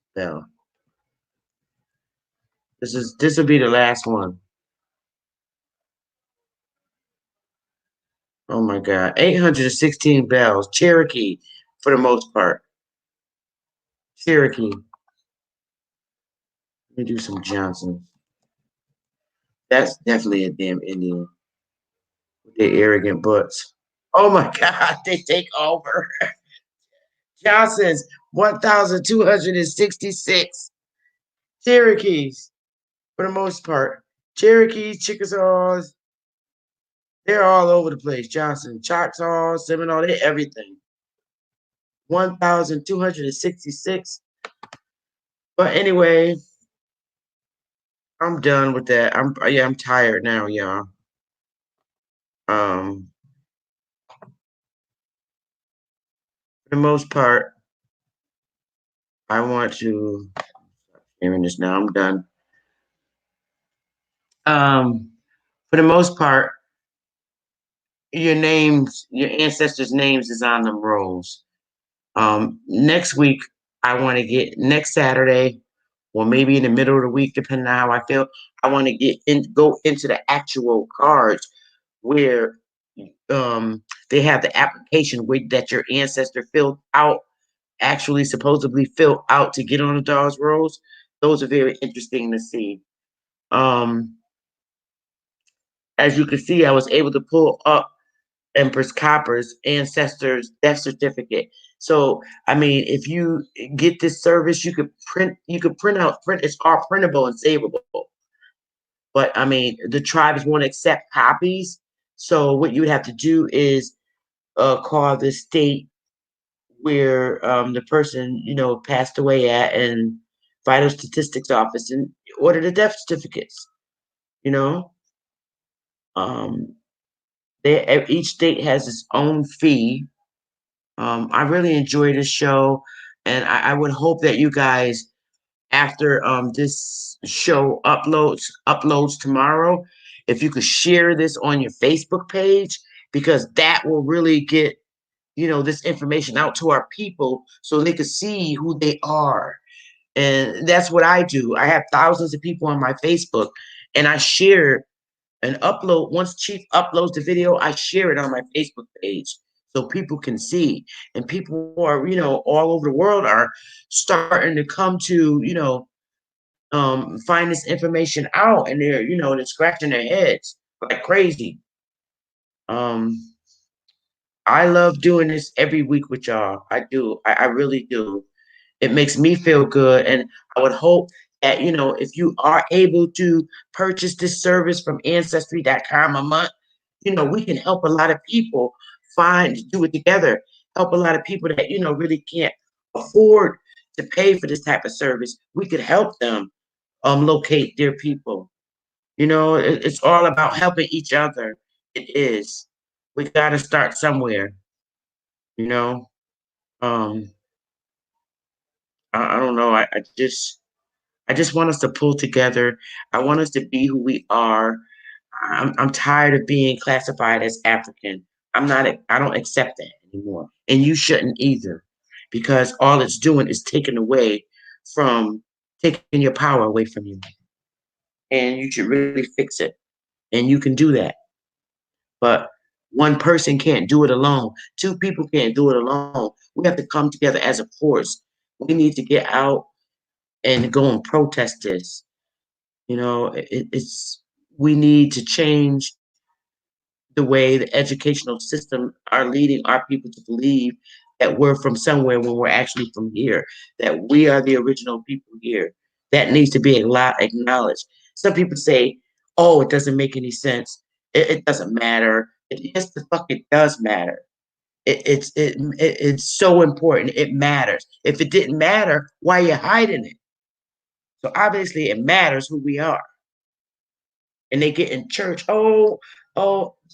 This will be the last one. Oh my God. 816 bells. Cherokee, for the most part. Cherokee. Let me do some Johnson. That's definitely a damn Indian. With their arrogant butts. Oh my God, they take over. Johnson's 1,266. Cherokees, for the most part. Cherokees, Chickasaws, they're all over the place. Johnson, Choctaw, Seminole, they're everything. 1,266. But anyway, I'm done with that. I'm tired now, y'all. For the most part, I want to hearing this now. I'm done. For the most part, your ancestors' names is on them rolls. Next week, I want to next Saturday, or maybe in the middle of the week, depending on how I feel. I want to go into the actual cards where they have the application that your ancestor filled out, actually supposedly filled out to get on the dog's rolls. Those are very interesting to see. As you can see, I was able to pull up Empress Copper's ancestors' death certificate. So, I mean, if you get this service, you could print. It's all printable and savable. But I mean, the tribes won't accept copies. So what you would have to do is call the state where the person passed away at, and vital statistics office, and order the death certificates. You know, um, each state has its own fee. I really enjoy this show, and I would hope that you guys, after this show uploads tomorrow, if you could share this on your Facebook page, because that will really get this information out to our people so they could see who they are. And that's what I do. I have thousands of people on my Facebook, and I share and upload. Once Chief uploads the video, I share it on my Facebook page so people can see. And people who are, all over the world are starting to come to, find this information out, and they're scratching their heads like crazy. Um, I love doing this every week with y'all. I do. I really do. It makes me feel good. And I would hope that, if you are able to purchase this service from Ancestry.com a month, we can help a lot of people do it together, help a lot of people that, really can't afford to pay for this type of service. We could help them locate their people. It's all about helping each other. It is. We got to start somewhere, you know. Um, I don't know. I just want us to pull together. I want us to be who we are. I'm tired of being classified as African. I'm not. I don't accept that anymore, and you shouldn't either, because all it's doing is taking your power away from you, and you should really fix it. And you can do that, but one person can't do it alone. Two people can't do it alone. We have to come together as a force. We need to get out and go and protest this. It's we need to change the way the educational system are leading our people to believe that we're from somewhere when we're actually from here, that we are the original people here. That needs to be a lot acknowledged. Some people say, oh, it doesn't make any sense. It doesn't matter. Yes, the fuck it does matter. It's so important. It matters. If it didn't matter, why are you hiding it? So obviously it matters who we are. And they get in church, oh,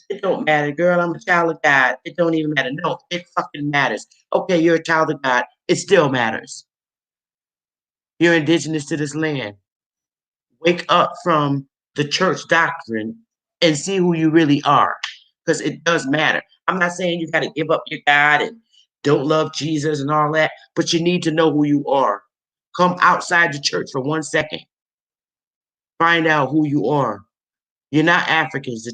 it don't matter, girl, I'm a child of God. It don't even matter. No, it fucking matters. Okay, you're a child of God. It still matters. You're indigenous to this land. Wake up from the church doctrine and see who you really are, because it does matter. I'm not saying you got to give up your God and don't love Jesus and all that, but you need to know who you are. Come outside the church for 1 second. Find out who you are. You're not Africans. The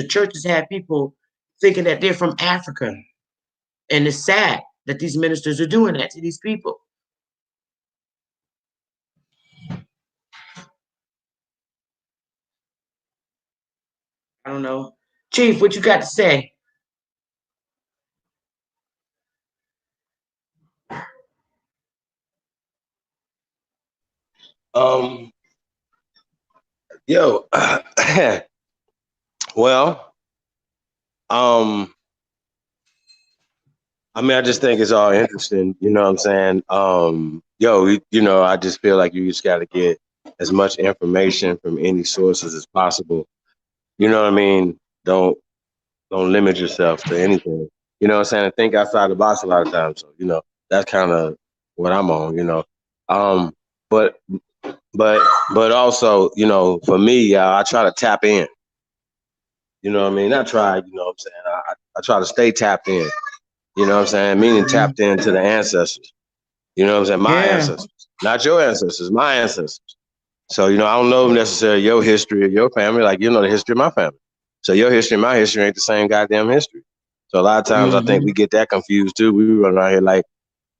churches have people thinking that they're from Africa. And it's sad that these ministers are doing that to these people. I don't know. Chief, what you got to say? Yo, well, I mean, I just think it's all interesting. You know what I'm saying? I just feel like you just got to get as much information from any sources as possible. You know what I mean? Don't limit yourself to anything. You know what I'm saying? Think outside the box a lot of times. So, that's kind of what I'm on, but but also, for me, I try to tap in. You know what I mean? I try, you know what I'm saying? I try to stay tapped in. You know what I'm saying? Meaning tapped into the ancestors. You know what I'm saying? My ancestors. Not your ancestors, my ancestors. So, I don't know necessarily your history of your family, like the history of my family. So your history and my history ain't the same goddamn history. So a lot of times I think we get that confused too. We run around here like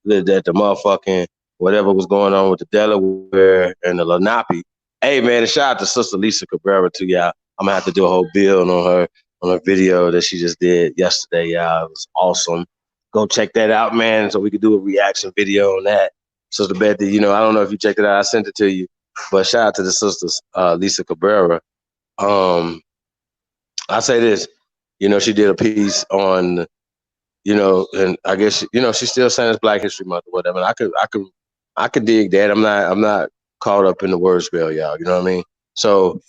that the motherfucking whatever was going on with the Delaware and the Lenape. Hey man, and shout out to Sister Lisa Cabrera too, y'all. I'm gonna have to do a whole build on her. on a video that she just did yesterday. It was awesome. Go check that out, man. So we could do a reaction video on that. Sister Bethy, you know, I don't know if you checked it out. I sent it to you, but shout out to the sisters, Lisa Cabrera. I say this, you know, she did a piece on, you know, and I guess, you know, she's still saying it's Black History Month or whatever. And I could dig that. I'm not caught up in the word spell, y'all. You know what I mean? So,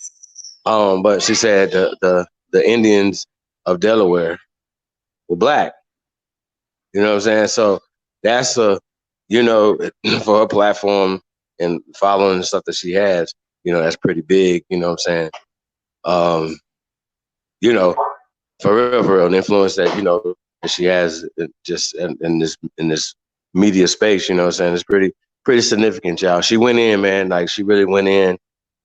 but she said the Indians of Delaware were Black. You know what I'm saying? So that's you know, for her platform and following the stuff that she has, you know, that's pretty big. You know what I'm saying? You know, for real, the influence that, you know, that she has just in this media space, you know what I'm saying? It's pretty significant, y'all. She went in, man, like she really went in,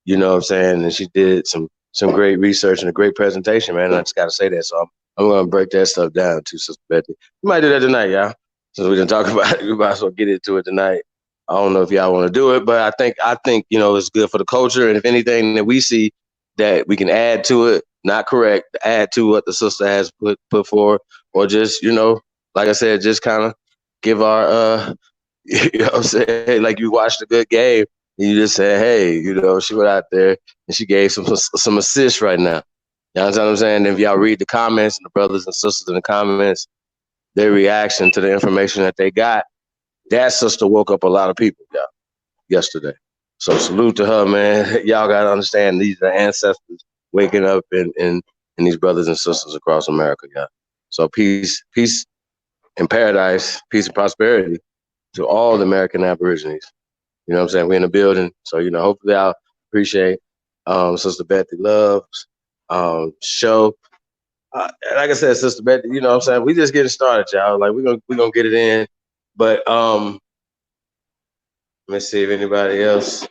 you know what I'm saying? And she did some great research and a great presentation, man. And I just gotta say that. So I'm gonna break that stuff down too, Sister Bethy. We might do that tonight, y'all. Since we didn't talk about it, we might as well get into it tonight. I don't know if y'all want to do it, but I think, you know, it's good for the culture. And if anything that we see that we can add to it, not correct, add to what the sister has put forward, or just, you know, like I said, just kind of give our you know what I'm saying, like you watched a good game and you just say, hey, you know, she went out there and she gave some assists right now. You know what I'm saying? If y'all read the comments and the brothers and sisters in the comments, their reaction to the information that they got, that sister woke up a lot of people, y'all, yesterday. So salute to her, man. Y'all gotta understand these are ancestors waking up in these brothers and sisters across America, y'all. So peace and paradise, peace and prosperity to all the American Aborigines. You know what I'm saying? We're in the building. So, you know, hopefully I'll appreciate Sister Bethy Love's show. Like I said, Sister Bethy, you know what I'm saying? We just getting started, y'all. Like we're gonna get it in. But let me see if anybody else.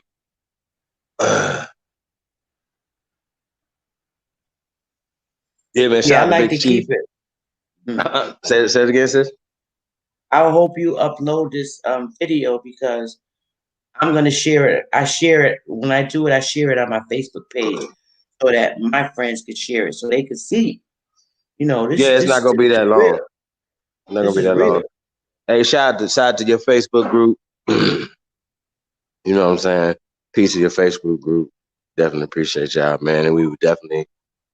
Yeah, man, Yeah, shout I out to like Big to Chief. keep it. Say it again, sis. I hope you upload this video because I'm gonna share it. I share it when I do it. I share it on my Facebook page so that my friends could share it, so they could see. You know, Yeah, it's not gonna be this is that long. real. Not gonna This be is that real. long. Hey, shout out to your Facebook group. You know what I'm saying? Piece of your Facebook group. Definitely appreciate y'all, man. And we would definitely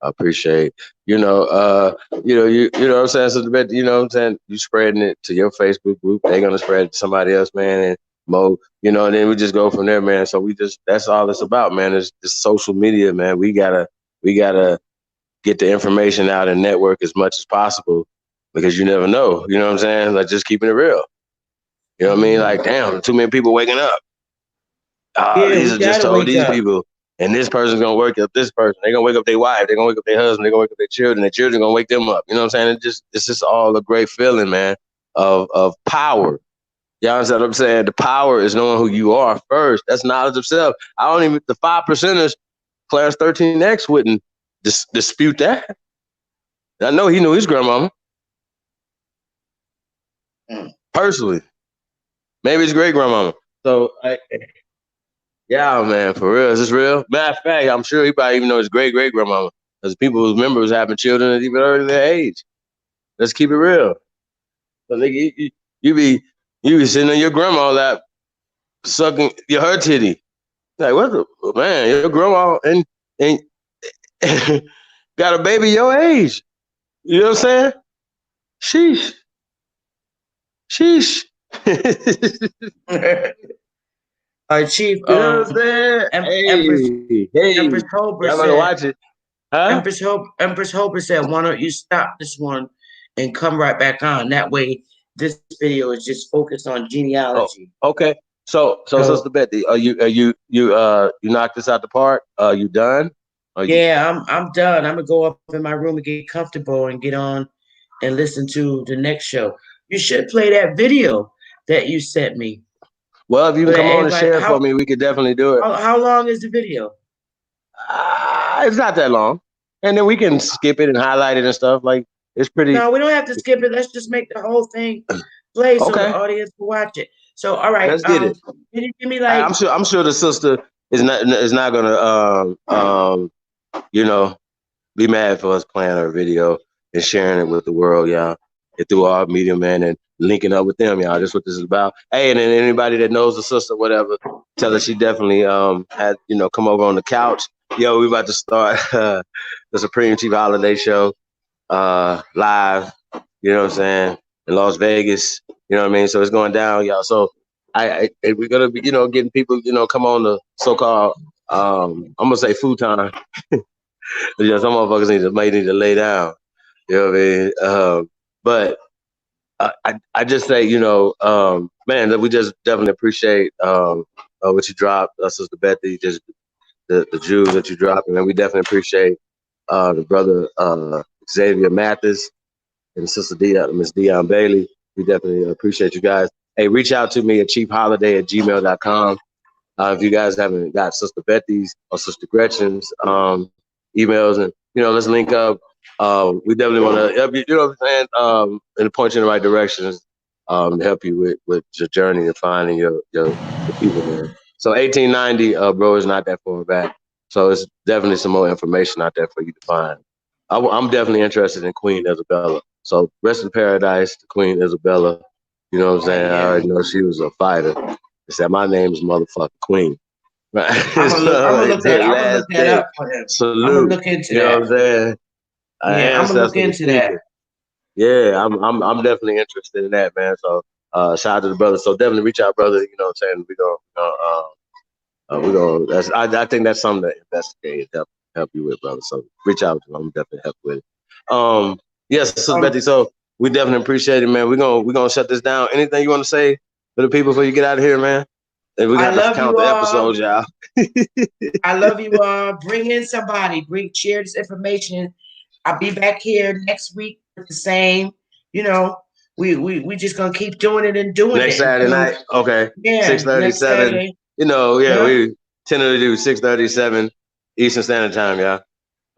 appreciate, you know what I'm saying? So you know what I'm saying? You spreading it to your Facebook group. They're gonna spread it to somebody else, man. And you know, and then we just go from there, man. So that's all it's about, man. It's social media, man. We gotta get the information out and network as much as possible because you never know. You know what I'm saying? Like just keeping it real. You know what I mean? Like, damn, too many people waking up. Yeah, we Lisa just gotta told wake these up. people, and this person's gonna wake up this person. They're gonna wake up their wife. They're gonna wake up their husband. They're gonna wake up their children. Their children gonna wake them up. You know what I'm saying? It's just all a great feeling, man, of power. You understand what I'm saying? The power is knowing who you are first. That's knowledge of self. The 5%ers, Clarence 13X wouldn't dispute that. I know he knew his grandmama personally. Maybe his great grandmama. So, yeah, man, for real. Is this real? Matter of fact, I'm sure he probably even know his great grandmama. Because people who remember was having children at even earlier age. Let's keep it real. So you be sitting on your grandma lap sucking her titty. Like what the man, your grandma and got a baby your age. You know what I'm saying? Sheesh. Chief, You know what I'm saying? Empress Hey, Hober y'all better said, watch it. Huh? Empress Hober said, why don't you stop this one and come right back on? That way, this video is just focused on Oh, genealogy. okay. So So, Sister Bethy, you knocked this out the park? You done? yeah, I'm done. I'm gonna go up in my room and get comfortable and get on and listen to the next show. You should play that video that you sent me. Well, if you So can that come on and everybody, share it for me, we could definitely do it. how long is the video? It's not that long, and then we can skip it and highlight it and stuff. Like it's pretty. No, we don't have to skip it. Let's just make the whole thing play so the Okay, audience can watch it. So, all right, let's get it. can you give me like? I'm sure the sister is not gonna you know be mad for us playing our video and sharing it with the world, y'all. And through our media, man, and linking up with them, y'all. That's what this is about. Hey, and then anybody that knows the sister, whatever, tell her she definitely had, you know, come over on the couch. Yo, we about to start the Supreme Chief Holiday Show live, you know what I'm saying, in Las Vegas. You know what I mean? So it's going down, y'all. So we're gonna be, you know, getting people, you know, come on the so-called I'm gonna say futon. You know, some motherfuckers might need to lay down. You know what I mean? But I just say, you know, man, that we just definitely appreciate what you dropped, Sister Bethy, just the Jews that you dropped, and then we definitely appreciate the brother Xavier Mathis and Sister Miss Dion Bailey. We definitely appreciate you guys. Hey, reach out to me at cheapholiday@gmail.com. If you guys haven't got Sister Bethy's or Sister Gretchen's emails, and you know, let's link up. We definitely want to help you. You know what I'm saying? And point you in the right directions to help you with your journey and finding your people, man. So 1890, bro, is not that far back. So it's definitely some more information out there for you to find. I'm definitely interested in Queen Isabella. So rest in paradise to Queen Isabella. You know what I'm saying? I already know she was a fighter. It's that my name is motherfucking Queen. Right. I'm gonna look that up for him. Salute. I'm gonna look into you that. know what I'm saying? Yeah, I'm gonna look into that. Yeah, I'm definitely interested in that, man. So shout out to the brother. So definitely reach out, brother. You know what I'm saying? I think that's something to investigate and help you with, brother. So reach out to him. I'm definitely help with it. Yes, Sister Bethy. So we definitely appreciate it, man. We're gonna shut this down. Anything you want to say for the people before you get out of here, man? And we got to count the episodes, y'all. I love you all. Bring in somebody. Share this information. I'll be back here next week with the same. You know, we just gonna keep doing it and doing next it. Saturday night, okay. Yeah, 6:37. You know, yeah, we tend to do 6:37 Eastern Standard Time, y'all.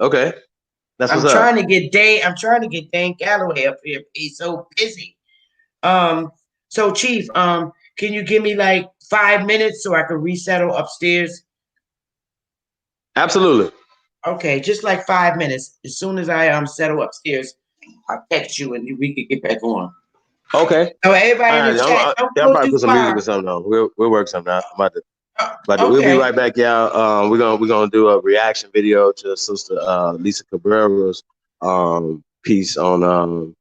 Okay, that's what's up. I'm trying to get Dane Galloway up here. He's so busy. So Chief, can you give me like 5 minutes so I can resettle upstairs? Absolutely. Okay, just like 5 minutes. As soon as I settle upstairs, I'll text you and we can get back on. Okay. So everybody in the chat, I'll probably put some music or something on. We'll work something out. We'll be right back, y'all. We're gonna do a reaction video to Sister Lisa Cabrera's piece on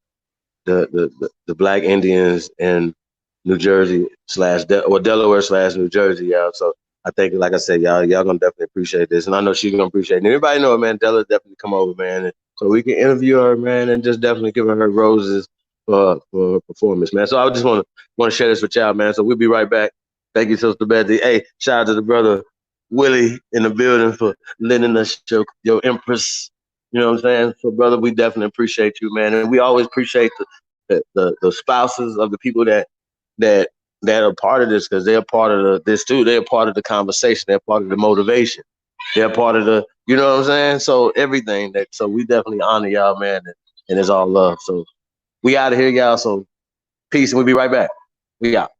the Black Indians in New Jersey Delaware / New Jersey, y'all. So I think, like I said, y'all gonna definitely appreciate this, and I know she's gonna appreciate it. And everybody know it, man. Della definitely come over, man, and so we can interview her, man, and just definitely give her roses for her performance, man. So I just want to share this with y'all, man. So we'll be right back. Thank you, Sister Bethy. Hey, shout out to the brother Willie in the building for lending us your Empress. You know what I'm saying? So, brother, we definitely appreciate you, man, and we always appreciate the spouses of the people that are part of this, because they're part of this too. They're part of the conversation. They're part of the motivation. They're part of the, you know what I'm saying? So everything so we definitely honor y'all, man, and it's all love. So we out of here, y'all. So peace, and we'll be right back. We out.